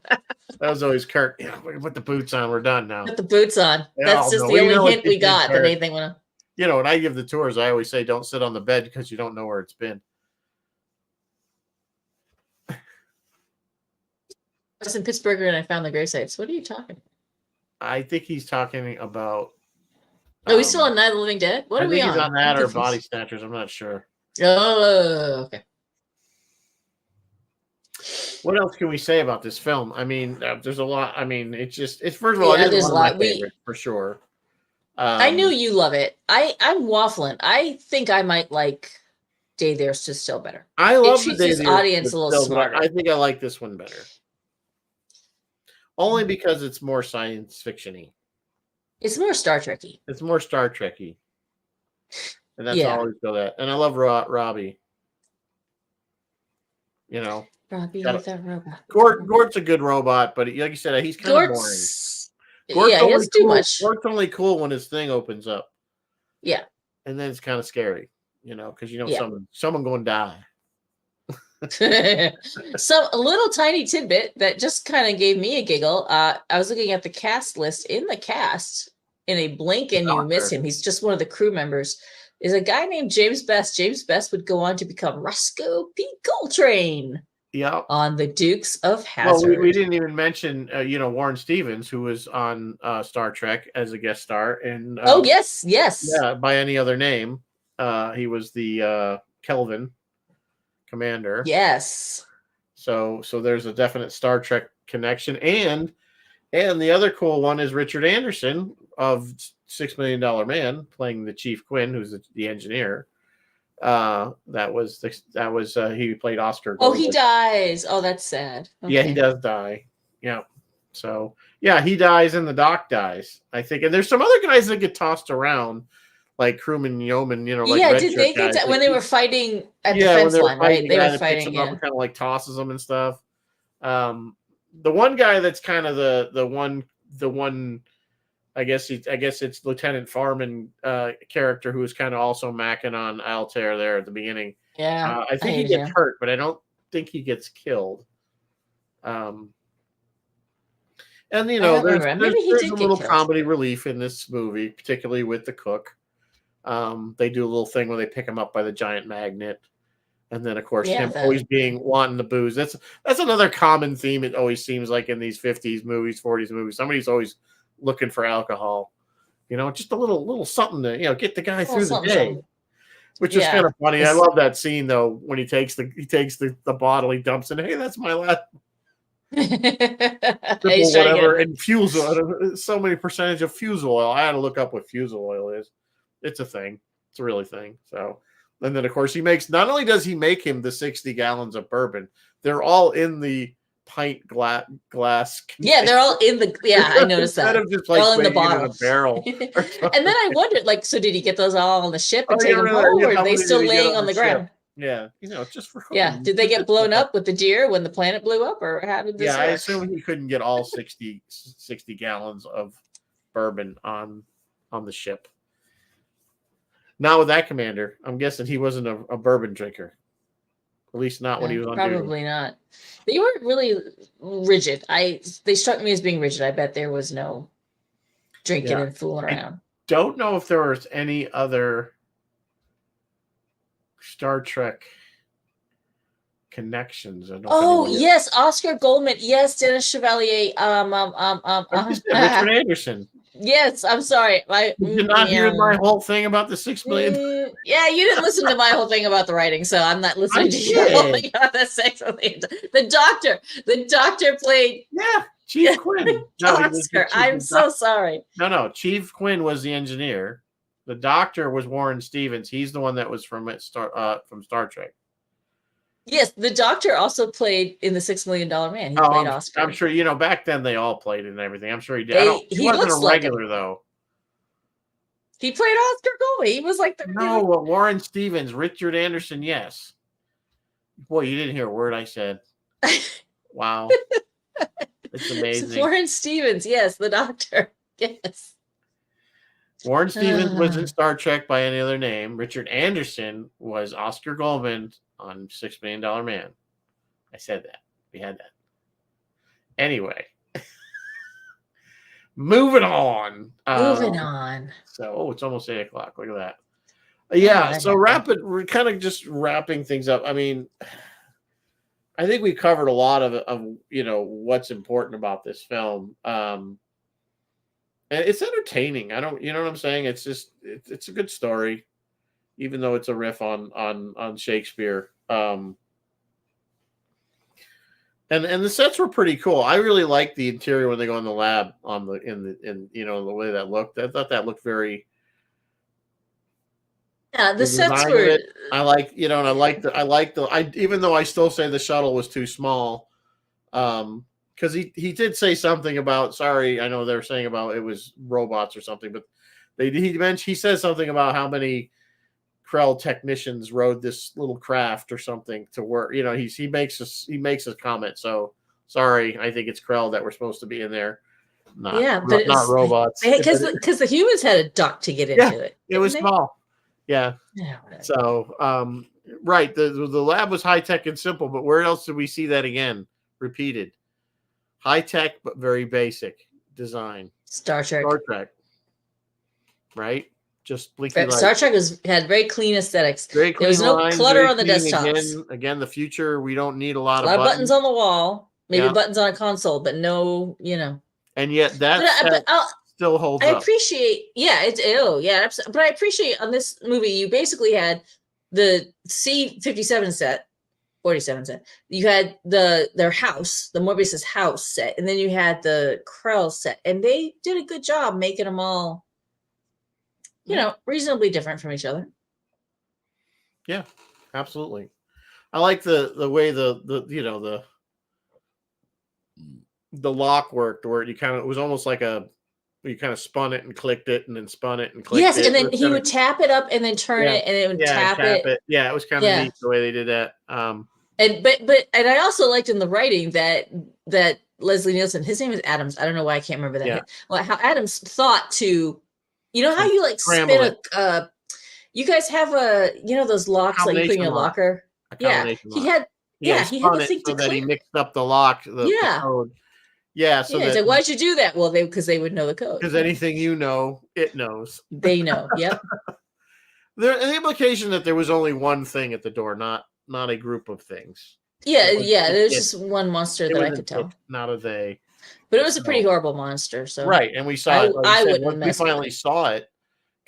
That was always Kirk. Yeah, put the boots on. We're done now. Put the boots on. That's just the only hint we got that anything went on. When I give the tours, I always say don't sit on the bed because you don't know where it's been. I was in Pittsburgh and I found the grave sites. What are you talking about? I think he's talking about. Are we still on Night of the Living Dead? What are we on? He's on that or Body Snatchers. I'm not sure. Oh, okay. What else can we say about this film? I mean, there's a lot. I mean, it's first of all, it is one of my favorites for sure. I knew you love it. I'm waffling. I think I might like Day There Still better. I love the Day There audience a little smarter. I think I like this one better. Only because it's more science fiction-y. It's more Star Trek-y. It's more Star Trek-y. And that's always go that. And I love Robby. Robby the robot. Gort's a good robot, but like you said, he's kind of boring. Gort's he doesn't do much. Gort's only cool when his thing opens up. Yeah. And then it's kind of scary, because someone going to die. So a little tiny tidbit that just kind of gave me a giggle. I was looking at the cast list. In the cast, in a blink and you miss him, he's just one of the crew members, is a guy named James Best. James Best would go on to become Roscoe P. Coltrane. Yeah. On the Dukes of Hazzard. Well, we didn't even mention, Warren Stevens, who was on Star Trek as a guest star. And yes. Yeah, by any other name. He was the Kelvin commander. Yes. So there's a definite Star Trek connection. And the other cool one is Richard Anderson of $6 Million Man playing the Chief Quinn, who's the engineer. He played Oscar Goldberg. Oh, he dies. Oh, that's sad. Okay. Yeah, he does die. Yeah. So he dies and the Doc dies, I think. And there's some other guys that get tossed around, like crewman, yeoman, like did they get that when they were fighting at the fence line, right? They were fighting, kind of like tosses them and stuff. The one guy that's kind of the one I guess it's Lieutenant Farman character who is kind of also macking on Altair there at the beginning. Yeah, I think he gets hurt, but I don't think he gets killed. And there's a little comedy relief in this movie, particularly with the cook. They do a little thing where they pick him up by the giant magnet. And then, of course, Yeah, him always wanting the booze. That's another common theme. It always seems like in these 50s movies, 40s movies, somebody's always looking for alcohol. Just a little something to get the guy through the day, something. which is kind of funny. I love that scene though when he takes the bottle, he dumps it. Hey, that's my last. Whatever, and fusel oil. So many percentage of fusel oil. I had to look up what fusel oil is. It's a thing. It's a really thing. So, and then of course he makes. Not only does he make him the 60 gallons of bourbon, they're all in the pint glass. Yeah, they're all in the. Yeah, I noticed that. Instead of just like all in the bottle, in a barrel. And then I wondered, like, so did he get those all on the ship and take them home, or are they still laying on the ground? Yeah, just for cooking. Yeah, did they get blown up with the deer when the planet blew up, or how did this work? I assume he couldn't get all 60 gallons of bourbon on the ship. Not with that commander. I'm guessing he wasn't a bourbon drinker. At least not when he was on duty. Probably not. They weren't really rigid. They struck me as being rigid. I bet there was no drinking and fooling around. Don't know if there was any other Star Trek connections. Yes, Oscar Goldman. Yes, Dennis Chevalier. Richard Anderson. Yes, I'm sorry. Did you not hear my whole thing about the 6 million? Yeah, you didn't listen to my whole thing about the writing, so I'm not listening to your whole thing about the 6 million. The doctor played. Yeah, Chief Quinn. Oscar, I'm so sorry. No, Chief Quinn was the engineer. The doctor was Warren Stevens. He's the one that was from Star Trek. Yes, the doctor also played in the $6 Million Man. He played Oscar. I'm sure, back then they all played it and everything. I'm sure he did. He wasn't a regular, though. He played Oscar Goldman. He was like the... No, Warren Stevens, Richard Anderson, yes. Boy, you didn't hear a word I said. Wow. It's amazing. Warren Stevens, yes, the doctor. Yes. Warren Stevens was in Star Trek by any other name. Richard Anderson was Oscar Goldman on $6 Million Man. I said that. We had that. Anyway. Moving on. So, it's almost 8 o'clock. Look at that. Yeah, so we're kind of just wrapping things up. I mean, I think we covered a lot of what's important about this film. And it's entertaining. You know what I'm saying? It's just, it's a good story, even though it's a riff on Shakespeare. And the sets were pretty cool. I really liked the interior when they go in the lab in the way that looked. I thought that looked very. Yeah, the sets were. I like, even though I still say the shuttle was too small, because he did say something about. Sorry, I know they're saying about it was robots or something, but he says something about how many Krell technicians rode this little craft or something to work. He makes a comment. So sorry, I think it's Krell that we're supposed to be in there. But not robots. Because the humans had a duct to get into it. It was small. Yeah. So right, the lab was high tech and simple, but where else did we see that again? Repeated. High tech but very basic design. Star Trek. Right? Just blinky lights. Star Trek had very clean aesthetics. There was no clutter on the desktops. Again, the future, we don't need a lot of buttons on the wall, maybe buttons on a console, but no, And yet that still holds up. I appreciate, but I appreciate on this movie, you basically had the C-57 set, 47 set. You had their house, the Morbius's house set, and then you had the Krell set, and they did a good job making them all reasonably different from each other. Yeah, absolutely. I like the way the lock worked, where it was almost like you kind of spun it and clicked it and then spun it and clicked it. Yes, and then he would tap it up and then turn it and it would tap it. Yeah, it was kind of neat the way they did that. And I also liked in the writing that Leslie Nielsen, his name is Adams. I don't know why I can't remember that. Yeah. Well, how Adams thought to. How you spin you guys have those locks like you put in your locker? Yeah. He had to think so that he mixed up the lock, the code. Yeah. So it's like, why'd you do that? Well, because they would know the code. Because anything it knows. They know. Yep. the implication that there was only one thing at the door, not a group of things. Yeah, It was yeah. There's it. just one monster It that I was an could it, tell, not a they. but it was a pretty So, horrible monster. So right, and we saw it, like you I said, wouldn't once we mess with finally it. saw it,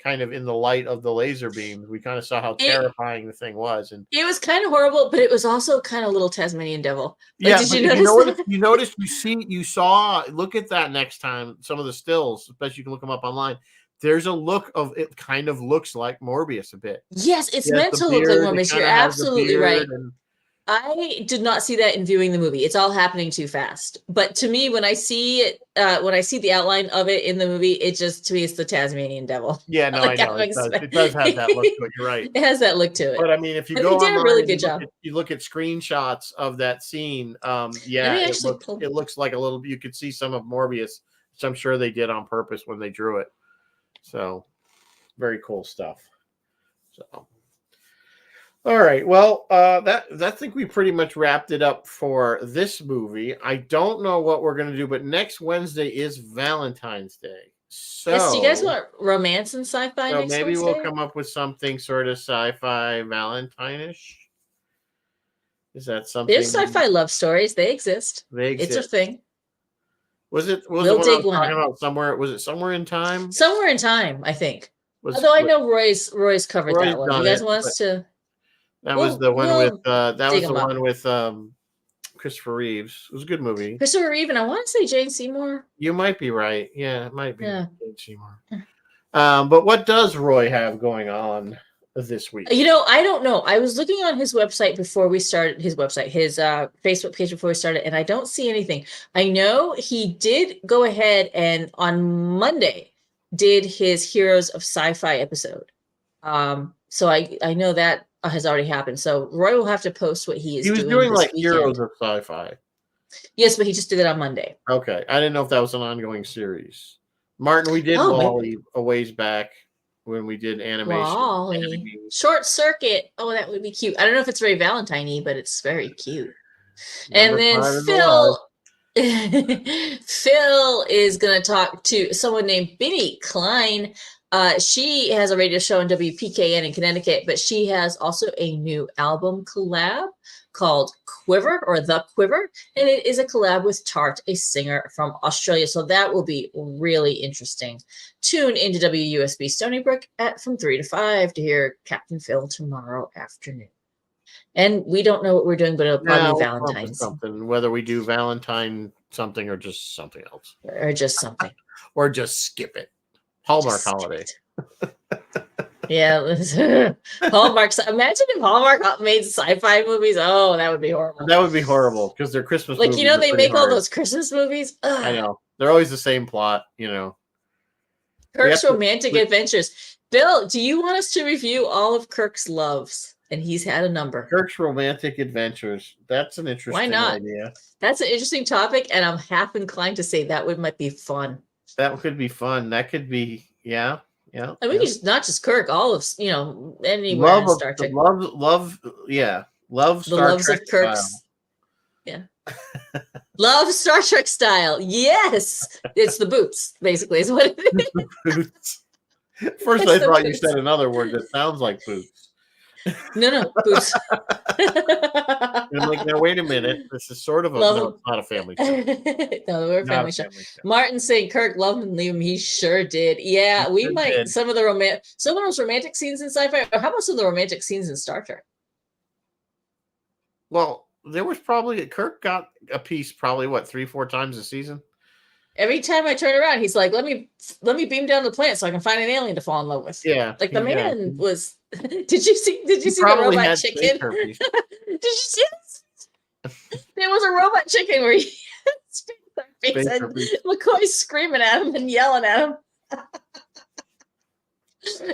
kind of in the light of the laser beams, we kind of saw how It terrifying the thing was. And it was kind of horrible, but it was also kind of little Tasmanian devil. Like, yeah, did but you if notice that? you notice, you saw. Look at that next time. Some of the stills, especially you can look them up online. There's a look of it. Kind of looks like Morbius a bit. Yes, it's He has meant the to look like beard. It Morbius. kind You're of has the absolutely right. beard, and I did not see that in viewing the movie. It's all happening too fast. But to me, when I see it, when I see the outline of it in the movie, it just to me it's the Tasmanian devil. yeah, no, I Like know I'm it does. It does have that look to it. You're right. It has that look to it. But I mean, if you But go he did a online really and good job. you look at screenshots of that scene, Let yeah, me actually pull. it looks like a little. You could see some of Morbius, which I'm sure they did on purpose when they drew it. So, very cool stuff. So, all right, well, that I think we pretty much wrapped it up for this movie. I don't know what we're gonna do, but next Wednesday is Valentine's Day, Yes, do you guys so want romance and sci-fi next maybe Wednesday? we'll come up with something sort of sci-fi Valentine-ish. Is that something? There's sci-fi love stories. They exist. They It's a exist. thing. Was it We'll the one I dig was one talking up. about somewhere? Was it Somewhere in Time? Somewhere in time, I think. Was Although I know Roy's covered Roy's that one. You done guys it? want But us to? that was the one with We'll dig them up. Christopher Reeves. It was a good movie. Christopher Reeve, and I want to say Jane Seymour. You might be right. Yeah, it might be Yeah. Jane Seymour. But what does Roy have going on this week? You know, I don't know. I was looking on his website before we started. His website, his Facebook page before we started, and I don't see anything. I know he did go ahead and on Monday did his Heroes of Sci-Fi episode. So I know that has already happened. So Roy will have to post what he is doing. He was doing like weekend. Heroes of Sci-Fi. Yes, but he just did it on Monday. Okay, I didn't know if that was an ongoing series. Martin, we did Wall-E a ways back when we did animation. Wall-E. Short Circuit. Oh, that would be cute. I don't know if it's very Valentine-y, but it's very cute. And then Phil is going to talk to someone named Binny Klein. She has a radio show on WPKN in Connecticut, but she has also a new album collab called Quiver, or The Quiver, and it is a collab with Tart, a singer from Australia. So that will be really interesting. Tune into WUSB Stony Brook from 3 to 5 to hear Captain Phil tomorrow afternoon. And we don't know what we're doing, but it'll probably be Valentine's. Something, whether we do Valentine something or just something else. Or just something. Or just skip it. Hallmark holiday. Yeah, Hallmark. Imagine if Hallmark made sci-fi movies. Oh, that would be horrible. That would be horrible because they're Christmas movies. Like, you know, they make all those Christmas movies. Ugh. I know. They're always the same plot, you know. Kirk's Romantic Adventures. Bill, do you want us to review all of Kirk's loves? And he's had a number. Kirk's Romantic Adventures. That's an interesting idea. That's an interesting topic, and I'm half inclined to say that might be fun. That could be fun. That could be, yeah. Yeah. I mean, not just Kirk, all of, anywhere in Star Trek. Love Star loves Trek of Kirk's. Style. Yeah. Love Star Trek style. Yes. It's the boots, basically, is what it is. Boots. First, I thought you said another word that sounds like boots. No, boots. I'm like, now wait a minute. This is sort of no, it's not a family show. No, we're a family show. Martin saying Kirk loved him and leave him. He sure did. Yeah, we might did. Some of those romantic scenes in sci-fi. Or how about some of the romantic scenes in Star Trek? Well, there was probably Kirk got a piece probably 3-4 times a season. Every time I turn around, he's like, "Let me beam down the planet so I can find an alien to fall in love with." Yeah, like the man was. Did you see the robot chicken? Did you see this? There was a robot chicken where he and McCoy's screaming at him and yelling at him.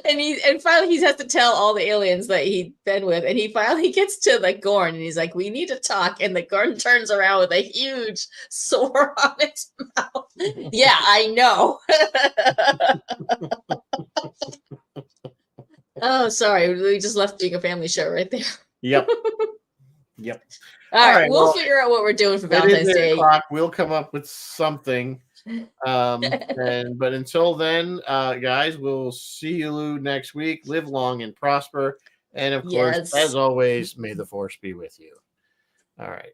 And finally he has to tell all the aliens that he'd been with, and he finally gets to the Gorn and he's like, "We need to talk," and the Gorn turns around with a huge sore on its mouth. Yeah, I know. Oh, sorry, we just left being a family show right there. Yep. All right, we'll figure out what we're doing for Valentine's Day. We'll come up with something. But until then, guys, we'll see you next week. Live long and prosper. And of course, Yes. as always, may the force be with you. All right.